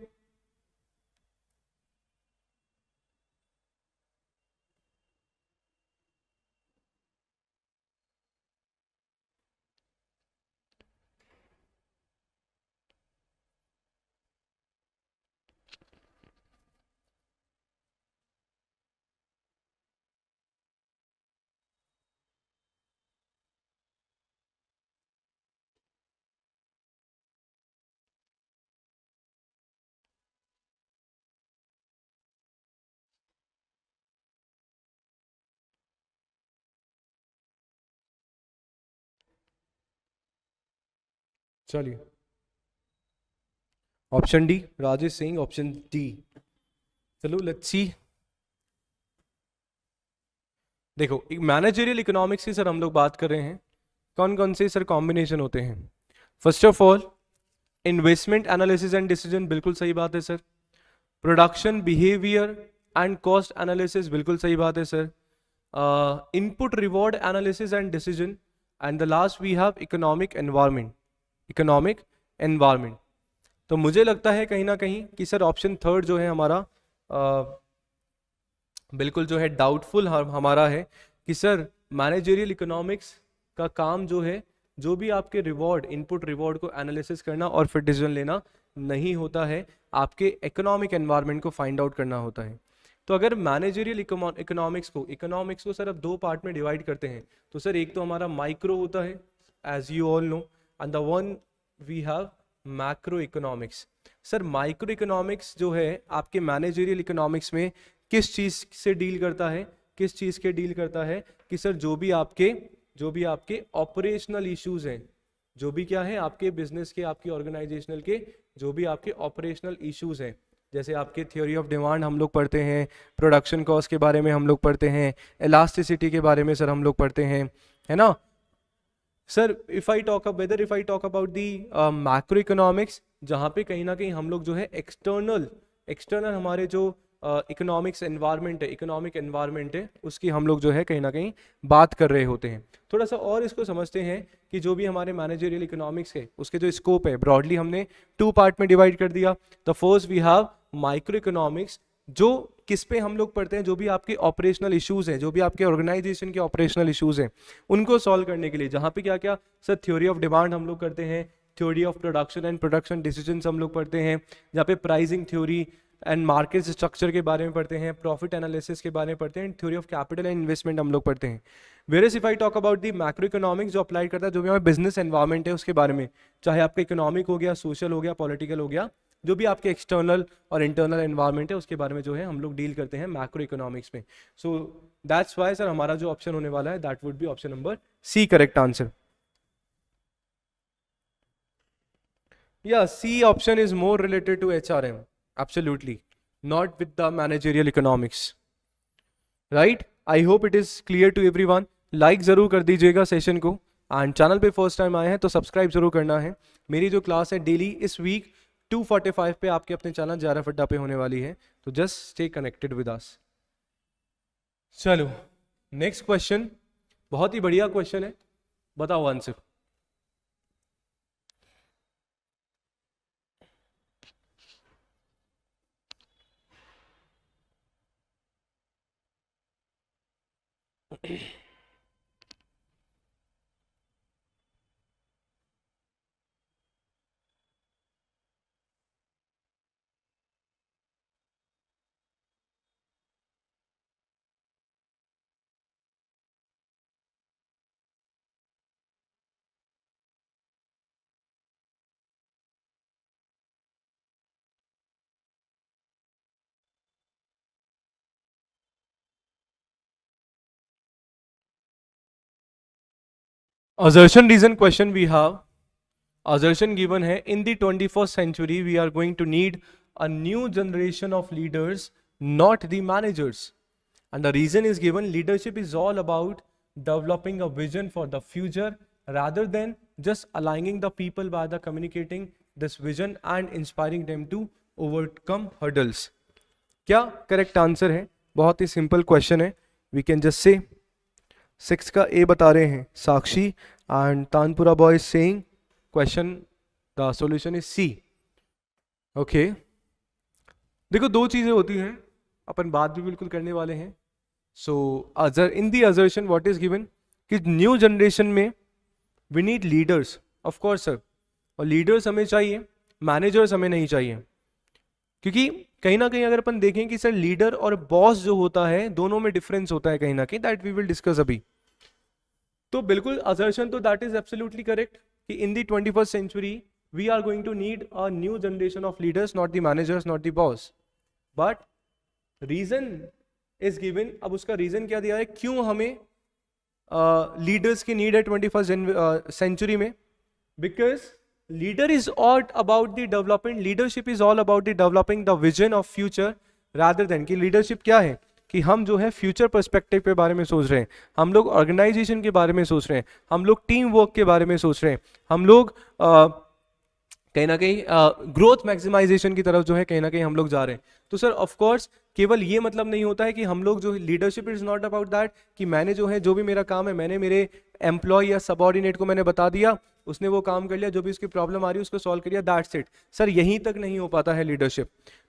चलिए. Option D, Rajesh Singh, option D. चलो लेट्स सी. देखो, मैनेजरियल इकोनॉमिक्स की सर हम लोग बात कर रहे हैं. कौन कौन से सर कॉम्बिनेशन होते हैं? First of all investment analysis and decision, बिल्कुल सही बात है sir. Production behaviour and cost analysis, बिल्कुल सही बात है sir. Input reward analysis and decision, and the last we have economic environment. Economic environment. तो मुझे लगता है कहीं ना कहीं कि सर ऑप्शन थर्ड जो है हमारा बिल्कुल जो है डाउटफुल हमारा है कि सर मैनेजरियल इकोनॉमिक्स का काम जो है, जो भी आपके रिवॉर्ड, इनपुट रिवॉर्ड को एनालिसिस करना और फिर डिसीजन लेना नहीं होता है, आपके इकोनॉमिक एनवायरनमेंट को फाइंड आउट करना होता है. तो अगर मैनेजरियल इकोनॉमिक्स को सर अब दो पार्ट में डिवाइड करते हैं, तो सर एक तो हमारा माइक्रो होता है as you all know, and the one we have macro economics. Sir micro economics जो है आपके मैनेजरियल इकोनॉमिक्स में किस चीज़ से डील करता है, किस चीज़ के डील करता है कि सर जो भी आपके ऑपरेशनल इश्यूज हैं, जो भी क्या है आपके बिजनेस के, आपके ऑर्गेनाइजेशनल के जो भी आपके ऑपरेशनल इश्यूज हैं, जैसे आपके थ्योरी ऑफ डिमांड हम लोग पढ़ते हैं, प्रोडक्शन कॉस्ट के बारे में हम लोग पढ़ते हैं, इलास्टिसिटी के बारे में सर हम लोग पढ़ते हैं, है ना sir. If I talk about the macro economics, जहाँ पे कहीं ना कहीं हम लोग जो है एक्सटर्नल हमारे जो इकोनॉमिक एनवायरनमेंट है उसकी हम लोग जो है कहीं ना कहीं बात कर रहे होते हैं. थोड़ा सा और इसको समझते हैं कि जो भी हमारे मैनेजरियल इकोनॉमिक्स है उसके जो स्कोप है ब्रॉडली हमने टू पार्ट में डिवाइड कर दिया. The first we have micro economics, जो किस पे हम लोग पढ़ते हैं, जो भी आपके ऑपरेशनल इश्यूज हैं, जो भी आपके ऑर्गेनाइजेशन के ऑपरेशनल इश्यूज हैं उनको सॉल्व करने के लिए, जहाँ पे क्या क्या सर थ्योरी ऑफ डिमांड हम लोग करते हैं, theory of production and production decisions हम लोग पढ़ते हैं, जहाँ पे pricing theory and market structure के बारे में पढ़ते हैं, प्रॉफिट एनालिसिस के बारे में पढ़ते हैं, theory of capital and investment हम लोग पढ़ते हैं. Various if I talk about the macro economics, जो अप्लाई करता है जो भी हमारे बिजनेस एनवायरनमेंट है उसके बारे में, चाहे आपका इकोनॉमिक हो गया, सोशल हो गया, पॉलिटिकल हो गया, जो भी आपके एक्सटर्नल और इंटरनल एनवायरनमेंट है उसके बारे में जो है हम लोग डील करते हैं मैक्रो इकोनॉमिक्स में. सो दैट्स वाई सर हमारा जो ऑप्शन होने वाला है that would be option number C, correct answer. Yeah, C option is more related to HRM. Absolutely. Not with the managerial economics. Right? I hope it is clear to everyone. Like ज़रूर कर दीजिएगा session को, and channel पे first time आए हैं तो subscribe जरूर करना है. मेरी जो क्लास है डेली इस वीक 2:45 पे आपके अपने चैनल जारा फड्डा पे होने वाली है, तो just stay connected with us. चलो नेक्स्ट क्वेश्चन, बहुत ही बढ़िया क्वेश्चन है, बताओ answer. assertion reason question we have. Assertion given है in the 21st century we are going to need a new generation of leaders, not the managers. And the reason is given, leadership is all about developing a vision for the future rather than just aligning the people by the communicating this vision and inspiring them to overcome hurdles. क्या correct answer है? बहुत ही simple question है. We can just say 6 का A बता रहे हैं Sakshi and Tanpura boy is saying question the solution is C. Okay, देखो दो चीजें होती हैं, अपन बात भी बिल्कुल करने वाले हैं. So in the assertion what is given कि न्यू जनरेशन में we need leaders. Of course sir, और लीडर्स हमें चाहिए, मैनेजर्स हमें नहीं चाहिए. क्योंकि कहीं ना कहीं अगर अपन देखें कि सर लीडर और बॉस जो होता है दोनों में डिफरेंस होता है कहीं ना कहीं, दैट वी विल डिस्कस अभी. तो बिल्कुल असर्शन तो दैट इज एब्सोल्युटली करेक्ट कि in the 21st century we are going to need a new generation of leaders, not the managers, not the boss. But reason is given. अब उसका reason क्या दिया है क्यों हमें लीडर्स की नीड है 21st सेंचुरी में? Because leader is all about the development, leadership is all about the developing the vision of future rather than कि leadership क्या है कि हम जो है फ्यूचर पर्सपेक्टिव के बारे में सोच रहे हैं, हम लोग ऑर्गेनाइजेशन के बारे में सोच रहे हैं, हम लोग टीम वर्क के बारे में सोच रहे हैं, हम लोग कहीं ना कहीं ग्रोथ मैक्सिमाइजेशन की तरफ जो है कहीं ना कहीं हम लोग जा रहे हैं. तो सर ऑफ कोर्स केवल ये मतलब नहीं होता है कि हम लोग जो leadership is not about that कि मैंने जो है जो भी मेरा काम है मैंने मेरे एम्प्लॉय या सबऑर्डिनेट को मैंने बता दिया, उसने वो काम कर लिया, जो भी उसकी प्रॉब्लम आ रही है उसको सॉल्व कर लिया, दैट्स इट. सर यहीं तक नहीं हो पाता है लीडरशिप.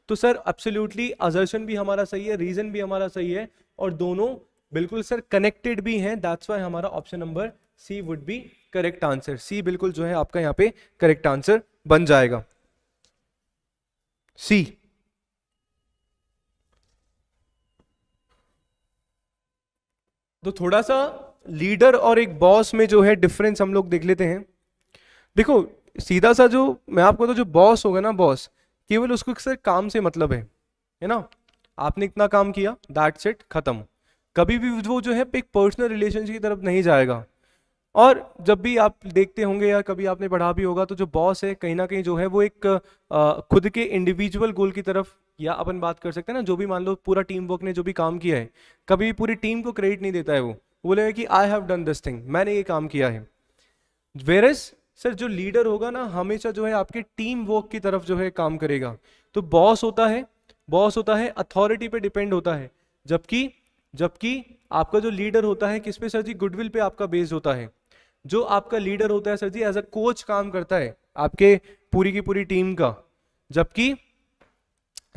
तो सर एब्सोल्युटली असर्शन भी हमारा सही है, रीजन भी हमारा सही है, और दोनों बिल्कुल सर कनेक्टेड भी हैं. दैट्स व्हाई हमारा option number C would be correct answer. C बिल्कुल जो है आपका यहाँ पे करेक्ट आंसर बन जाएगा. सी. तो थोड़ा सा लीडर और एक बॉस में जो है डिफरेंस हम लोग देख लेते हैं. देखो सीधा सा जो मैं आपको तो जो बॉस होगा ना, बॉस केवल उसको सर काम से मतलब है ना. आपने इतना काम किया, दैट्स इट, खत्म. कभी भी वो जो है एक पर्सनल रिलेशनशिप की तरफ नहीं जाएगा. और जब भी आप देखते होंगे या कभी आपने पढ़ा भी होगा तो जो बॉस है कहीं ना कहीं जो है वो एक खुद के इंडिविजुअल गोल की तरफ, या अपन बात कर सकते हैं ना जो भी मान लो पूरा टीम वर्क ने जो भी काम किया है कभी पूरी टीम को क्रेडिट नहीं देता है. वो बोलेगा कि I have done this thing, मैंने ये काम किया है. वेरस सर जो लीडर होगा ना हमेशा जो है आपके टीम वर्क की तरफ जो है काम करेगा. तो बॉस होता है अथॉरिटी पे डिपेंड होता है, जबकि आपका जो लीडर होता है किस पे सर जी? गुडविल पे आपका बेस्ड होता है. जो आपका लीडर होता है sir ji as a coach काम करता है आपके पूरी की पूरी टीम का. जबकि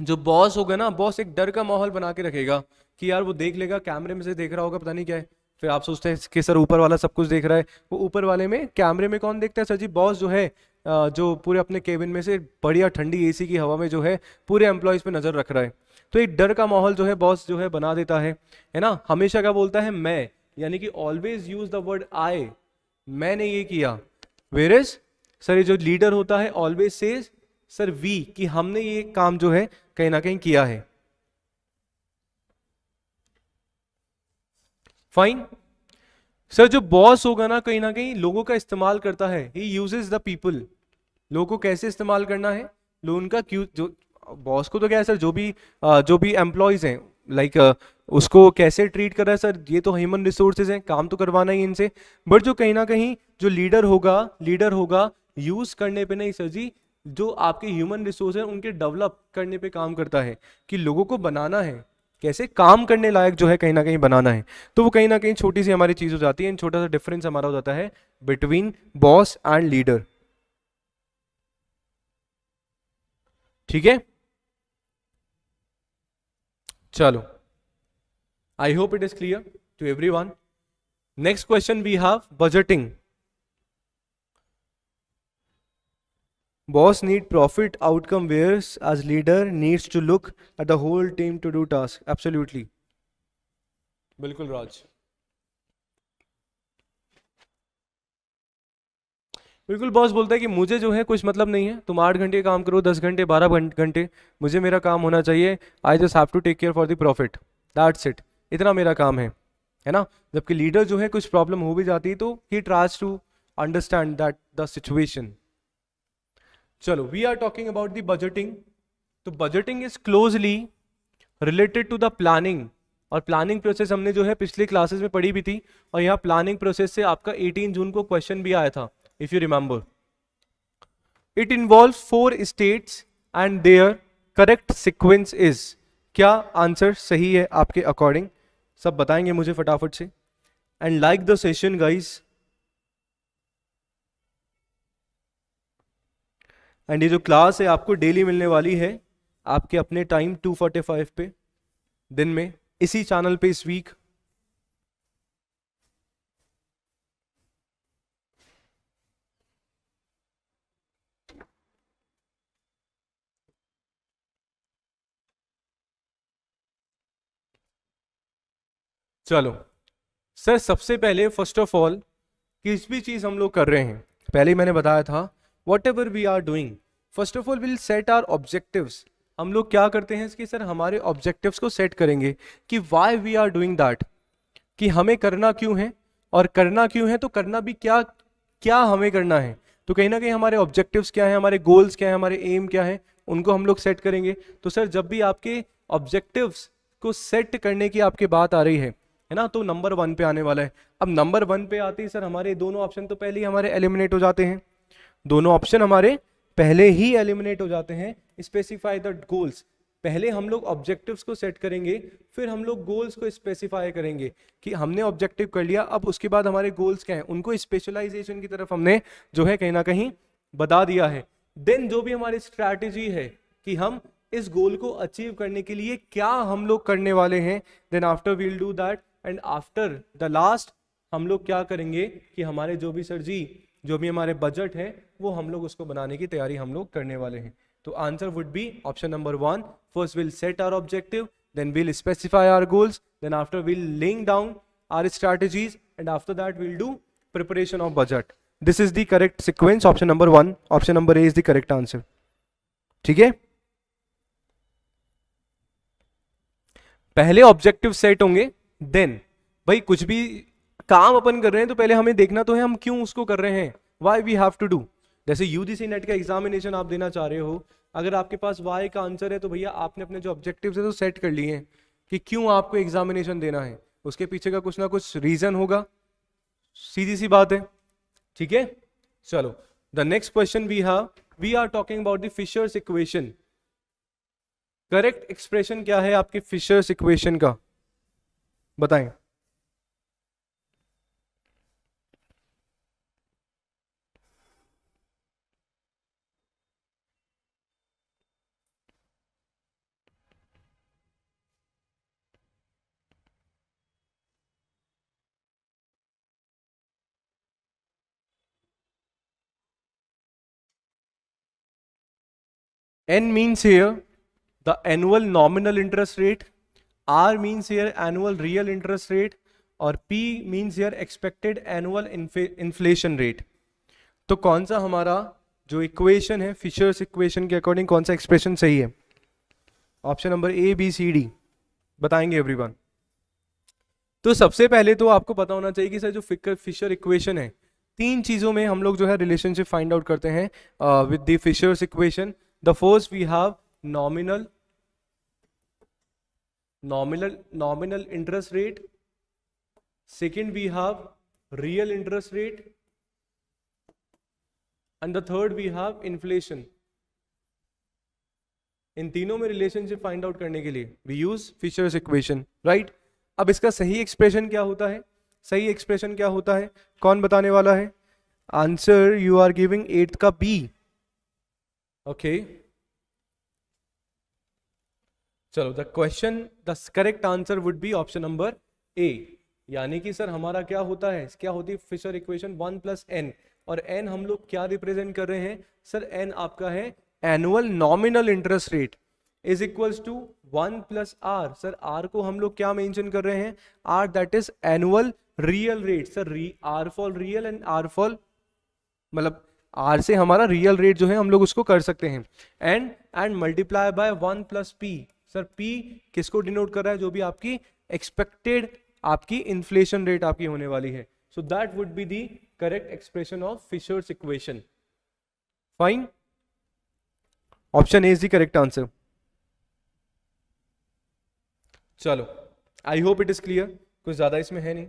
जो बॉस होगा ना, बॉस एक डर का माहौल बना के रखेगा कि यार वो देख लेगा, कैमरे में से देख रहा होगा, पता नहीं क्या है. फिर आप सोचते हैं कि सर ऊपर वाला सब कुछ देख रहा है. वो ऊपर वाले में कैमरे में कौन देखता है सर जी? बॉस जो है जो पूरे अपने केबिन में से बढ़िया ठंडी एसी की हवा में जो है पूरे एम्प्लॉयज पे नजर रख रहा है. तो एक डर का माहौल जो है बॉस जो है बना देता है ना. हमेशा क्या बोलता है? मैं, यानी कि always use the word I, मैंने ये किया. वेयरएज सर ये जो लीडर होता है ऑलवेज सेज सर वी, कि हमने ये काम जो है कहीं ना कहीं किया है. फाइन. सर जो बॉस होगा ना कहीं लोगों का इस्तेमाल करता है, ही यूजेस द पीपल. लोगों को कैसे इस्तेमाल करना है? लोग उनका क्यों, जो बॉस को तो क्या है सर, जो भी एम्प्लॉयज हैं लाइक उसको कैसे ट्रीट कर रहा है सर, ये तो ह्यूमन रिसोर्सेज हैं, काम तो करवाना ही इनसे. बट जो कहीं ना कहीं जो लीडर होगा यूज करने पे नहीं सर जी, जो आपके ह्यूमन रिसोर्स हैं उनके डेवलप करने पे काम करता है कि लोगों को बनाना है, कैसे काम करने लायक जो है कहीं ना कहीं बनाना है. तो वो कहीं ना कहीं छोटी सी हमारी चीज हो जाती है. छोटा सा डिफरेंस हमारा हो जाता है बिटवीन बॉस एंड लीडर. ठीक है, चलो, I hope it is clear to everyone. Next question we have budgeting. Boss need profit outcome, whereas as leader needs to look at the whole team to do task. Absolutely. बिल्कुल राज, बिल्कुल. Boss बोलता है कि मुझे जो है कुछ मतलब नहीं है, तुम 8 घंटे काम करो, 10 घंटे, 12 घंटे, मुझे मेरा काम होना चाहिए. I just have to take care for the profit, that's it, इतना मेरा काम है. है ना। जबकि लीडर जो है कुछ प्रॉब्लम हो भी जाती है तो ही tries to understand that the situation. चलो, we are talking about the budgeting. तो budgeting is closely related to the planning, और प्लानिंग प्रोसेस हमने जो है पिछली क्लासेस में पढ़ी भी थी, और यहाँ प्लानिंग प्रोसेस से आपका 18 जून को क्वेश्चन भी आया था, if you remember. It involve 4 states and their correct sequence is. क्या आंसर सही है आपके अकॉर्डिंग, सब बताएंगे मुझे फटाफट से। And like the session guys. And ये जो क्लास है आपको डेली मिलने वाली है आपके अपने टाइम 2:45 पे दिन में, इसी चैनल पे इस वीक। चलो सर, सबसे पहले फर्स्ट ऑफ ऑल किस भी चीज हम लोग कर रहे हैं, पहले ही मैंने बताया था, whatever we are doing, first of all will set our objectives. हम लोग क्या करते हैं कि सर हमारे ऑब्जेक्टिव्स को सेट करेंगे कि why we are doing that, कि हमें करना क्यों है, और करना क्यों है तो करना भी क्या क्या हमें करना है। तो कहीं ना कहीं हमारे ऑब्जेक्टिव्स क्या है, हमारे गोल्स क्या है, हमारे एम क्या है, उनको हम लोग सेट करेंगे। तो सर जब भी आपके ऑब्जेक्टिव्स को सेट करने की आपकी बात आ रही है ना, तो नंबर 1 पे आने वाला है। अब नंबर 1 पे आते ही सर हमारे दोनों ऑप्शन तो पहले ही हमारे एलिमिनेट हो जाते हैं, दोनों ऑप्शन हमारे पहले ही एलिमिनेट हो जाते हैं। स्पेसिफाई द गोल्स, पहले हम लोग ऑब्जेक्टिव्स को सेट करेंगे, फिर हम लोग गोल्स को स्पेसिफाई करेंगे कि हमने ऑब्जेक्टिव कर लिया, अब उसके बाद हमारे गोल्स क्या हैं, उनको स्पेशलाइजेशन की तरफ हमने जो है कहीं ना कहीं बता दिया है। देन जो भी हमारी स्ट्रैटेजी है कि हम इस गोल को अचीव करने के लिए क्या हम लोग करने वाले हैं, then after we'll do that, and after the last हम लोग क्या करेंगे कि हमारे जो भी सर जी जो भी हमारे बजट है वो हम लोग उसको बनाने की तैयारी हम लोग करने वाले हैं। तो answer would be option number 1। First will set our objective, then will specify our goals, then after will laying down our strategies, and after that will do preparation of budget. This is the correct sequence, option number 1, option number A is the correct answer. ठीक है, पहले objective set होंगे, then भाई कुछ भी काम अपन कर रहे हैं तो पहले हमें देखना तो है हम क्यों उसको कर रहे हैं, why we have to do. जैसे यूजीसी नेट का एग्जामिनेशन आप देना चाह रहे हो, अगर आपके पास वाई का आंसर है तो भैया आपने अपने जो ऑब्जेक्टिव्स है तो सेट कर लिए हैं कि क्यों आपको एग्जामिनेशन देना है, उसके पीछे का कुछ ना कुछ रीजन होगा, सीधी सी बात है। ठीक है, चलो the next question we are talking about the Fisher's equation. Correct expression क्या है आपके फिशर्स इक्वेशन का, बताएं। N means here the annual nominal interest rate, R means here annual real interest rate, और P means here expected annual inflation rate। तो कौन सा हमारा जो इक्वेशन है फिशर्स इक्वेशन के अकॉर्डिंग कौन सा एक्सप्रेशन सही है, option number A B C D बताएंगे एवरीवन। तो सबसे पहले तो आपको पता होना चाहिए कि सर जो फिशर इक्वेशन है, 3 चीजों में हम लोग जो है रिलेशनशिप फाइंड आउट करते हैं with the Fisher's equation. The first we have nominal interest rate, second we have real interest rate, and the third we have inflation. इन तीनों में रिलेशनशिप फाइंड आउट करने के लिए we use Fisher's equation, right. अब इसका सही expression क्या होता है, सही एक्सप्रेशन क्या होता है, कौन बताने वाला है। Answer you are giving 8th का बी, ओके। चलो the question the correct answer would be option number ए, यानी कि सर हमारा क्या होता है, क्या होती है फिशर इक्वेशन 1 + n, और n हम लोग क्या रिप्रेजेंट कर रहे हैं सर, n आपका है annual nominal interest rate is equals to 1 + r। Sir r को हम लोग क्या मेंशन कर रहे हैं, r that is annual real rate. Sir r fall real and r fall मतलब r से हमारा रियल रेट जो है हम लोग उसको कर सकते हैं, and multiply by 1 + p। Sir p किसको डिनोट कर रहा है, जो भी आपकी एक्सपेक्टेड आपकी इन्फ्लेशन रेट आपकी होने वाली है. So that would be the correct expression of Fisher's equation. Fine, option A is the correct answer. चलो, I hope it is clear. कुछ ज्यादा इसमें है नहीं,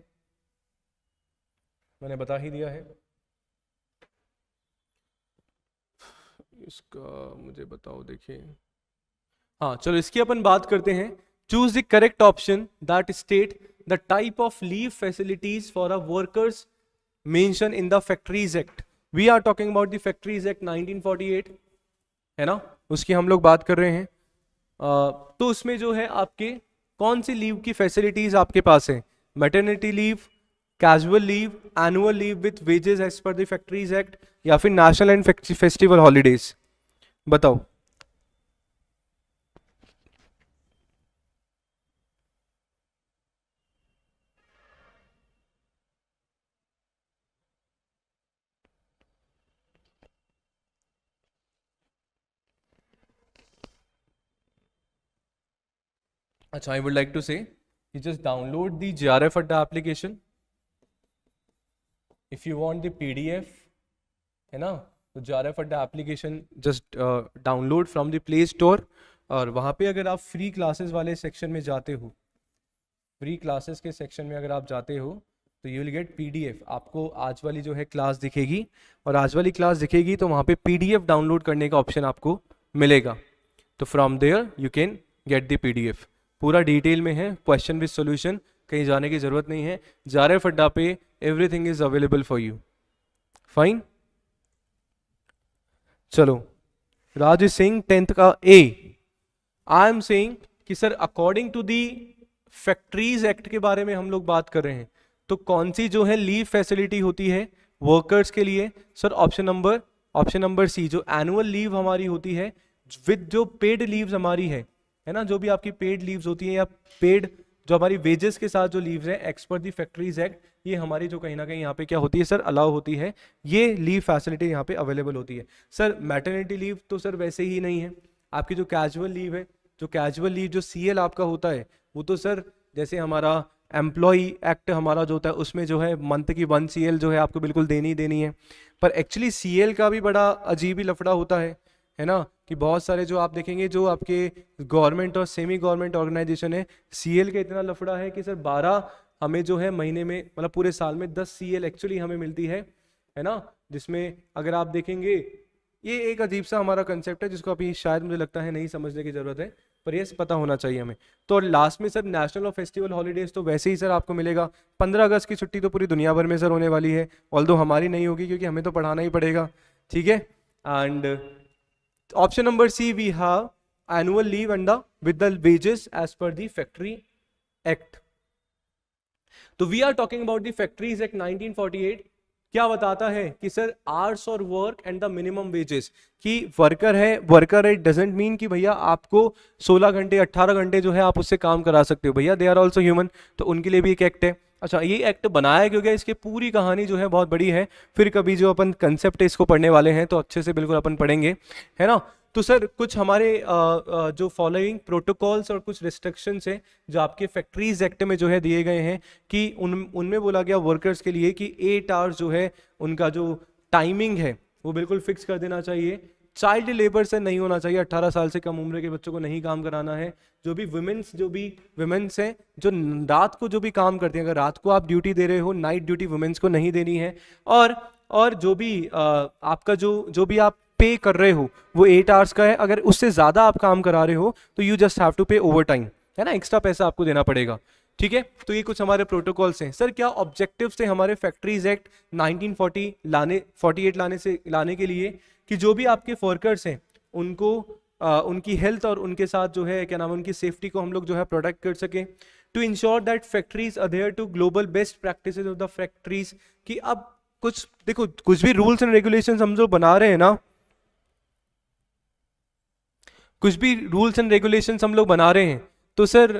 मैंने बता ही दिया है. इसका मुझे बताओ, देखिए. हाँ चलो, इसकी अपन बात करते हैं. Choose the correct option that state the type of leave facilities for a workers mention in the factories act. We are talking about the factories act 1948, है ना, उसकी हम लोग बात कर रहे हैं. तो उसमें जो है आपके कौन सी लीव की फैसिलिटीज आपके पास है? Maternity leave, casual leave, annual leave with wages as per the factories act, या फिर नेशनल एंड फेस्टिवल हॉलीडेज. बताओ. अच्छा, I would like to say, you just download the JRF Adda application. If you want the PDF, है ना, तो JRF Adda application just download from the Play Store. और वहाँ पे अगर आप फ्री क्लासेस वाले सेक्शन में जाते हो, फ्री क्लासेस के सेक्शन में अगर आप जाते हो, तो यू विल गेट PDF. आपको आज वाली जो है क्लास दिखेगी, और आज वाली क्लास दिखेगी तो वहाँ पे PDF डाउनलोड करने का ऑप्शन आपको मिलेगा. तो from there you can get the PDF. पूरा डिटेल में है, क्वेश्चन विद सॉल्यूशन, कहीं जाने की जरूरत नहीं है. JRF अड्डा पे everything is available for you. Fine. चलो, राज सिंह 10th का ए. आई एम सेइंग कि sir according to the factories act के बारे में हम लोग बात कर रहे हैं, तो कौन सी जो है लीव फैसिलिटी होती है वर्कर्स के लिए? सर ऑप्शन नंबर सी, जो एनुअल लीव हमारी होती है विद जो पेड लीव्स हमारी है ना, जो भी आपकी पेड लीव्स होती है या पेड जो हमारी वेजेस के साथ जो लीव्स हैं एक्स पर दी फैक्ट्रीज एक्ट, ये हमारी जो कहीं ना कहीं यहाँ पे क्या होती है सर, अलाउ होती है. ये लीव फैसिलिटी यहाँ पे अवेलेबल होती है. सर मैटरनिटी लीव तो सर वैसे ही नहीं है. आपकी जो कैजुअल लीव है, जो कैजुअल लीव जो CL आपका होता है, वो तो सर जैसे हमारा एम्प्लॉय एक्ट हमारा जो होता है उसमें जो है मंथ की 1 CL जो है आपको बिल्कुल देनी ही देनी है. पर एक्चुअली CL का भी बड़ा अजीब ही लफड़ा होता है ना, कि बहुत सारे जो आप देखेंगे जो आपके गवर्नमेंट और सेमी गवर्नमेंट ऑर्गेनाइजेशन है, CL का इतना लफड़ा है कि सर 12 हमें जो है महीने में, मतलब पूरे साल में 10 CL एक्चुअली हमें मिलती है ना. जिसमें अगर आप देखेंगे, ये एक अजीब सा हमारा कंसेप्ट है जिसको अभी शायद मुझे लगता है नहीं समझने की जरूरत है, पर ये पता होना चाहिए हमें. तो लास्ट में सर नेशनल और फेस्टिवल हॉलीडेज तो वैसे ही सर आपको मिलेगा. 15 अगस्त की छुट्टी तो पूरी दुनिया भर में सर होने वाली है, ऑल्दो हमारी नहीं होगी क्योंकि हमें तो पढ़ाना ही पड़ेगा. ठीक है. And option number C, we have annual leave and with the wages as per the factory act. तो we are talking about the factories act 1948. क्या बताता है कि सर आवर्स और work and the minimum wages, कि worker है, it doesn't mean कि भैया आपको 16 घंटे 18 घंटे जो है आप उससे काम करा सकते हो. भैया दे आर ऑल्सो ह्यूमन, तो उनके लिए भी एक एक्ट है. अच्छा, ये एक्ट बनाया क्यों गया, इसकी पूरी कहानी जो है बहुत बड़ी है. फिर कभी जो अपन कंसेप्ट है इसको पढ़ने वाले हैं तो अच्छे से बिल्कुल अपन पढ़ेंगे, है ना. तो सर कुछ हमारे जो फॉलोइंग प्रोटोकॉल्स और कुछ रिस्ट्रिक्शंस हैं जो आपके फैक्ट्रीज एक्ट में जो है दिए गए हैं, कि उनमें बोला गया वर्कर्स के लिए कि 8 आवर्स जो है उनका जो टाइमिंग है वो बिल्कुल फिक्स कर देना चाहिए. चाइल्ड लेबर से नहीं होना चाहिए, 18 साल से कम उम्र के बच्चों को नहीं काम कराना है. जो भी वुमेन्स हैं जो रात को जो भी काम करते हैं, अगर रात को आप ड्यूटी दे रहे हो, नाइट ड्यूटी वुमेन्स को नहीं देनी है. और जो भी आपका जो भी आप पे कर रहे हो वो 8 आवर्स का है. अगर उससे ज्यादा आप काम करा रहे हो तो यू जस्ट हैव टू पे ओवर टाइम, है ना, एक्स्ट्रा पैसा आपको देना पड़ेगा. ठीक है. तो ये कुछ हमारे प्रोटोकॉल्स हैं. सर क्या ऑब्जेक्टिव्स थे हमारे फैक्ट्रीज एक्ट 1948 लाने के लिए, कि जो भी आपके वर्कर्स हैं उनको उनकी हेल्थ और उनके साथ जो है क्या नाम है उनकी सेफ्टी को हम लोग जो है प्रोटेक्ट कर सकें. To ensure that factories adhere to global best practices of the factories. कि अब कुछ देखो, कुछ भी रूल्स एंड रेगुलेशंस हम जो बना रहे हैं ना, कुछ भी रूल्स एंड रेगुलेशंस हम लोग बना रहे हैं, तो सर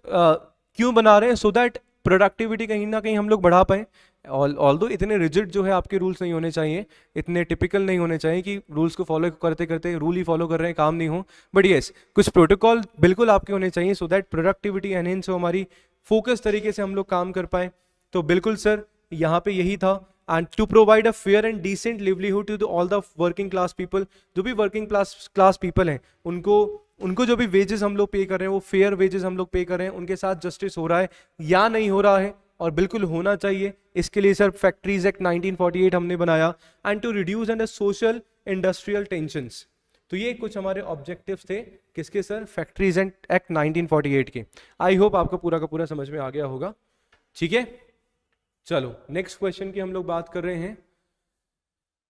क्यों बना रहे हैं? सो दैट प्रोडक्टिविटी कहीं ना कहीं हम लोग बढ़ा पाए. ऑल्दो इतने रिजिड जो है आपके रूल्स नहीं होने चाहिए, इतने टिपिकल नहीं होने चाहिए कि रूल्स को फॉलो करते करते रूल ही फॉलो कर रहे हैं, काम नहीं हो. बट यस, कुछ प्रोटोकॉल बिल्कुल आपके होने चाहिए सो दैट प्रोडक्टिविटी एनहेंस हो हमारी, फोकस तरीके से हम लोग काम कर पाए। तो बिल्कुल सर यहाँ पे यही था। And to provide a fair and decent livelihood to all the working class people, जो भी वर्किंग क्लास पीपल हैं उनको जो भी वेजेस हम लोग पे कर रहे हैं वो फेयर वेजेस हम लोग पे कर रहे हैं, उनके साथ जस्टिस हो रहा है या नहीं हो रहा है, और बिल्कुल होना चाहिए। इसके लिए सर फैक्ट्रीज एक्ट 1948 हमने बनाया। And to reduce and social industrial tensions. तो ये कुछ हमारे ऑब्जेक्टिव्स थे किसके सर, फैक्ट्रीज एक्ट 1948 के। आई होप आपको पूरा का पूरा समझ में आ गया होगा। ठीक है, चलो नेक्स्ट क्वेश्चन की हम लोग बात कर रहे हैं,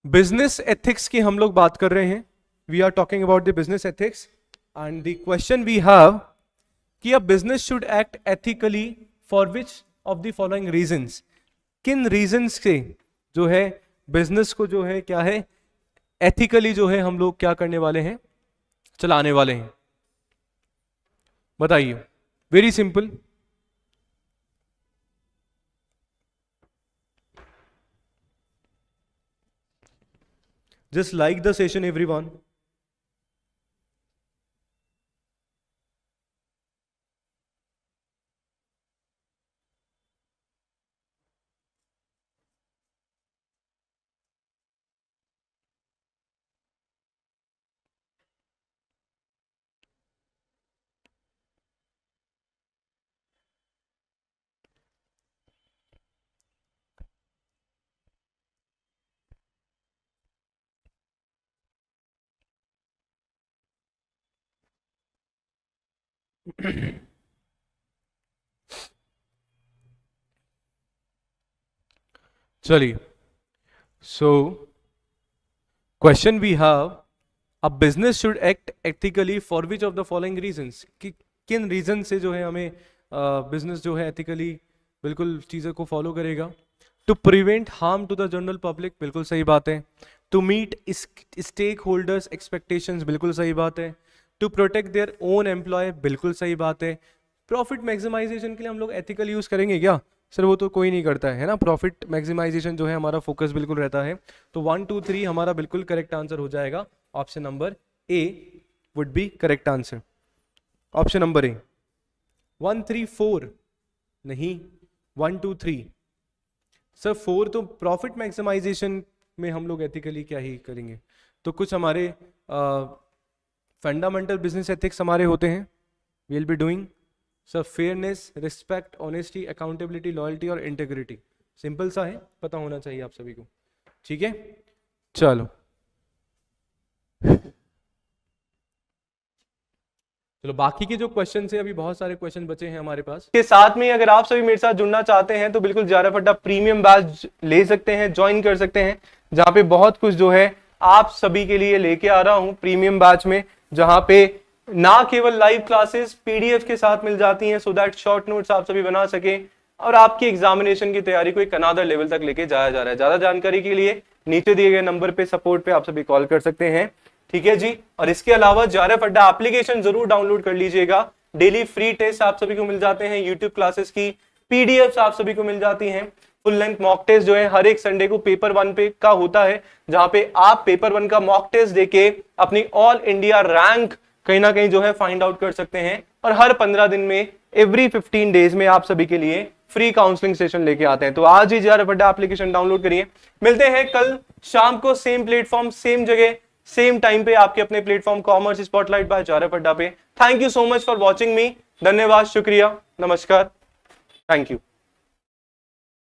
बिजनेस एथिक्स की हम लोग बात कर रहे हैं। We are talking about the business ethics and the question we have कि a business should act ethically for which of the following reasons. किन रीजंस से जो है बिजनेस को जो है क्या है एथिकली जो है हम लोग क्या करने वाले हैं, चलाने वाले हैं, बताइए। Very simple, just like the session everyone। चलिए, so question we have a business should act ethically for which of the following reasons, कि किन रीजन से जो है हमें बिजनेस जो है एथिकली बिल्कुल चीज़ों को फॉलो करेगा। To prevent harm to the general public, बिल्कुल सही बात है। To meet stakeholders expectations, बिल्कुल सही बात है। To protect their own employ, बिल्कुल सही बात है। प्रॉफिट मैक्सिमाइजेशन के लिए हम लोग एथिकल यूज करेंगे क्या सर, वो तो कोई नहीं करता है ना। प्रॉफिट मैक्सिमाइजेशन जो है हमारा फोकस बिल्कुल रहता है। तो 1 2 3 हमारा बिल्कुल करेक्ट आंसर हो जाएगा। Option number A would be correct answer. Option number ए 1 3 4 नहीं, 1 2 3 सर। 4 तो प्रॉफिट मैक्सिमाइजेशन में हम लोग एथिकली क्या ही करेंगे। तो कुछ हमारे फंडामेंटल बिजनेस एथिक्स हमारे होते हैं, we will be doing sir fairness, respect, honesty, accountability, loyalty और इंटेग्रिटी। सिंपल सा है, पता होना चाहिए आप सभी को। ठीक है, चलो बाकी के जो क्वेश्चन है, अभी बहुत सारे क्वेश्चन बचे हैं हमारे पास। के साथ में अगर आप सभी मेरे साथ जुड़ना चाहते हैं तो बिल्कुल जारफ अड्डा प्रीमियम बैच ले सकते हैं, ज्वाइन कर सकते हैं, जहां पे बहुत कुछ जो है आप सभी के लिए लेके आ रहा हूं प्रीमियम बैच में, जहां पे ना केवल लाइव क्लासेस पीडीएफ के साथ मिल जाती हैं, सो दैट शॉर्ट नोट्स आप सभी बना सके और आपकी एग्जामिनेशन की तैयारी को एक अनादर लेवल तक लेके जाया जा रहा है। ज्यादा जानकारी के लिए नीचे दिए गए नंबर पे सपोर्ट पे आप सभी कॉल कर सकते हैं। ठीक है जी, और इसके अलावा जारफ अड्डा एप्लीकेशन जरूर डाउनलोड कर लीजिएगा। डेली फ्री टेस्ट आप सभी को मिल जाते हैं, यूट्यूब क्लासेस की पीडीएफ आप सभी को मिल जाती हैं, फुल लेंथ मॉक टेस्ट जो है हर एक संडे को पेपर 1 पे का होता है, जहां पे आप पेपर 1 का मॉक टेस्ट देके अपनी ऑल इंडिया रैंक कहीं ना कहीं जो है फाइंड आउट कर सकते हैं। और हर 15 दिन में एवरी 15 डेज में आप सभी के लिए फ्री काउंसलिंग सेशन लेके आते हैं। तो आज ही जारफ अड्डा एप्लीकेशन डाउनलोड करिए। मिलते हैं कल शाम को सेम प्लेटफॉर्म, सेम जगह, सेम टाइम पे आपके अपने प्लेटफॉर्म कॉमर्स स्पॉटलाइट बाय जारफ अड्डा पे। Thank you so much for watching मी। धन्यवाद, शुक्रिया, नमस्कार, थैंक यू।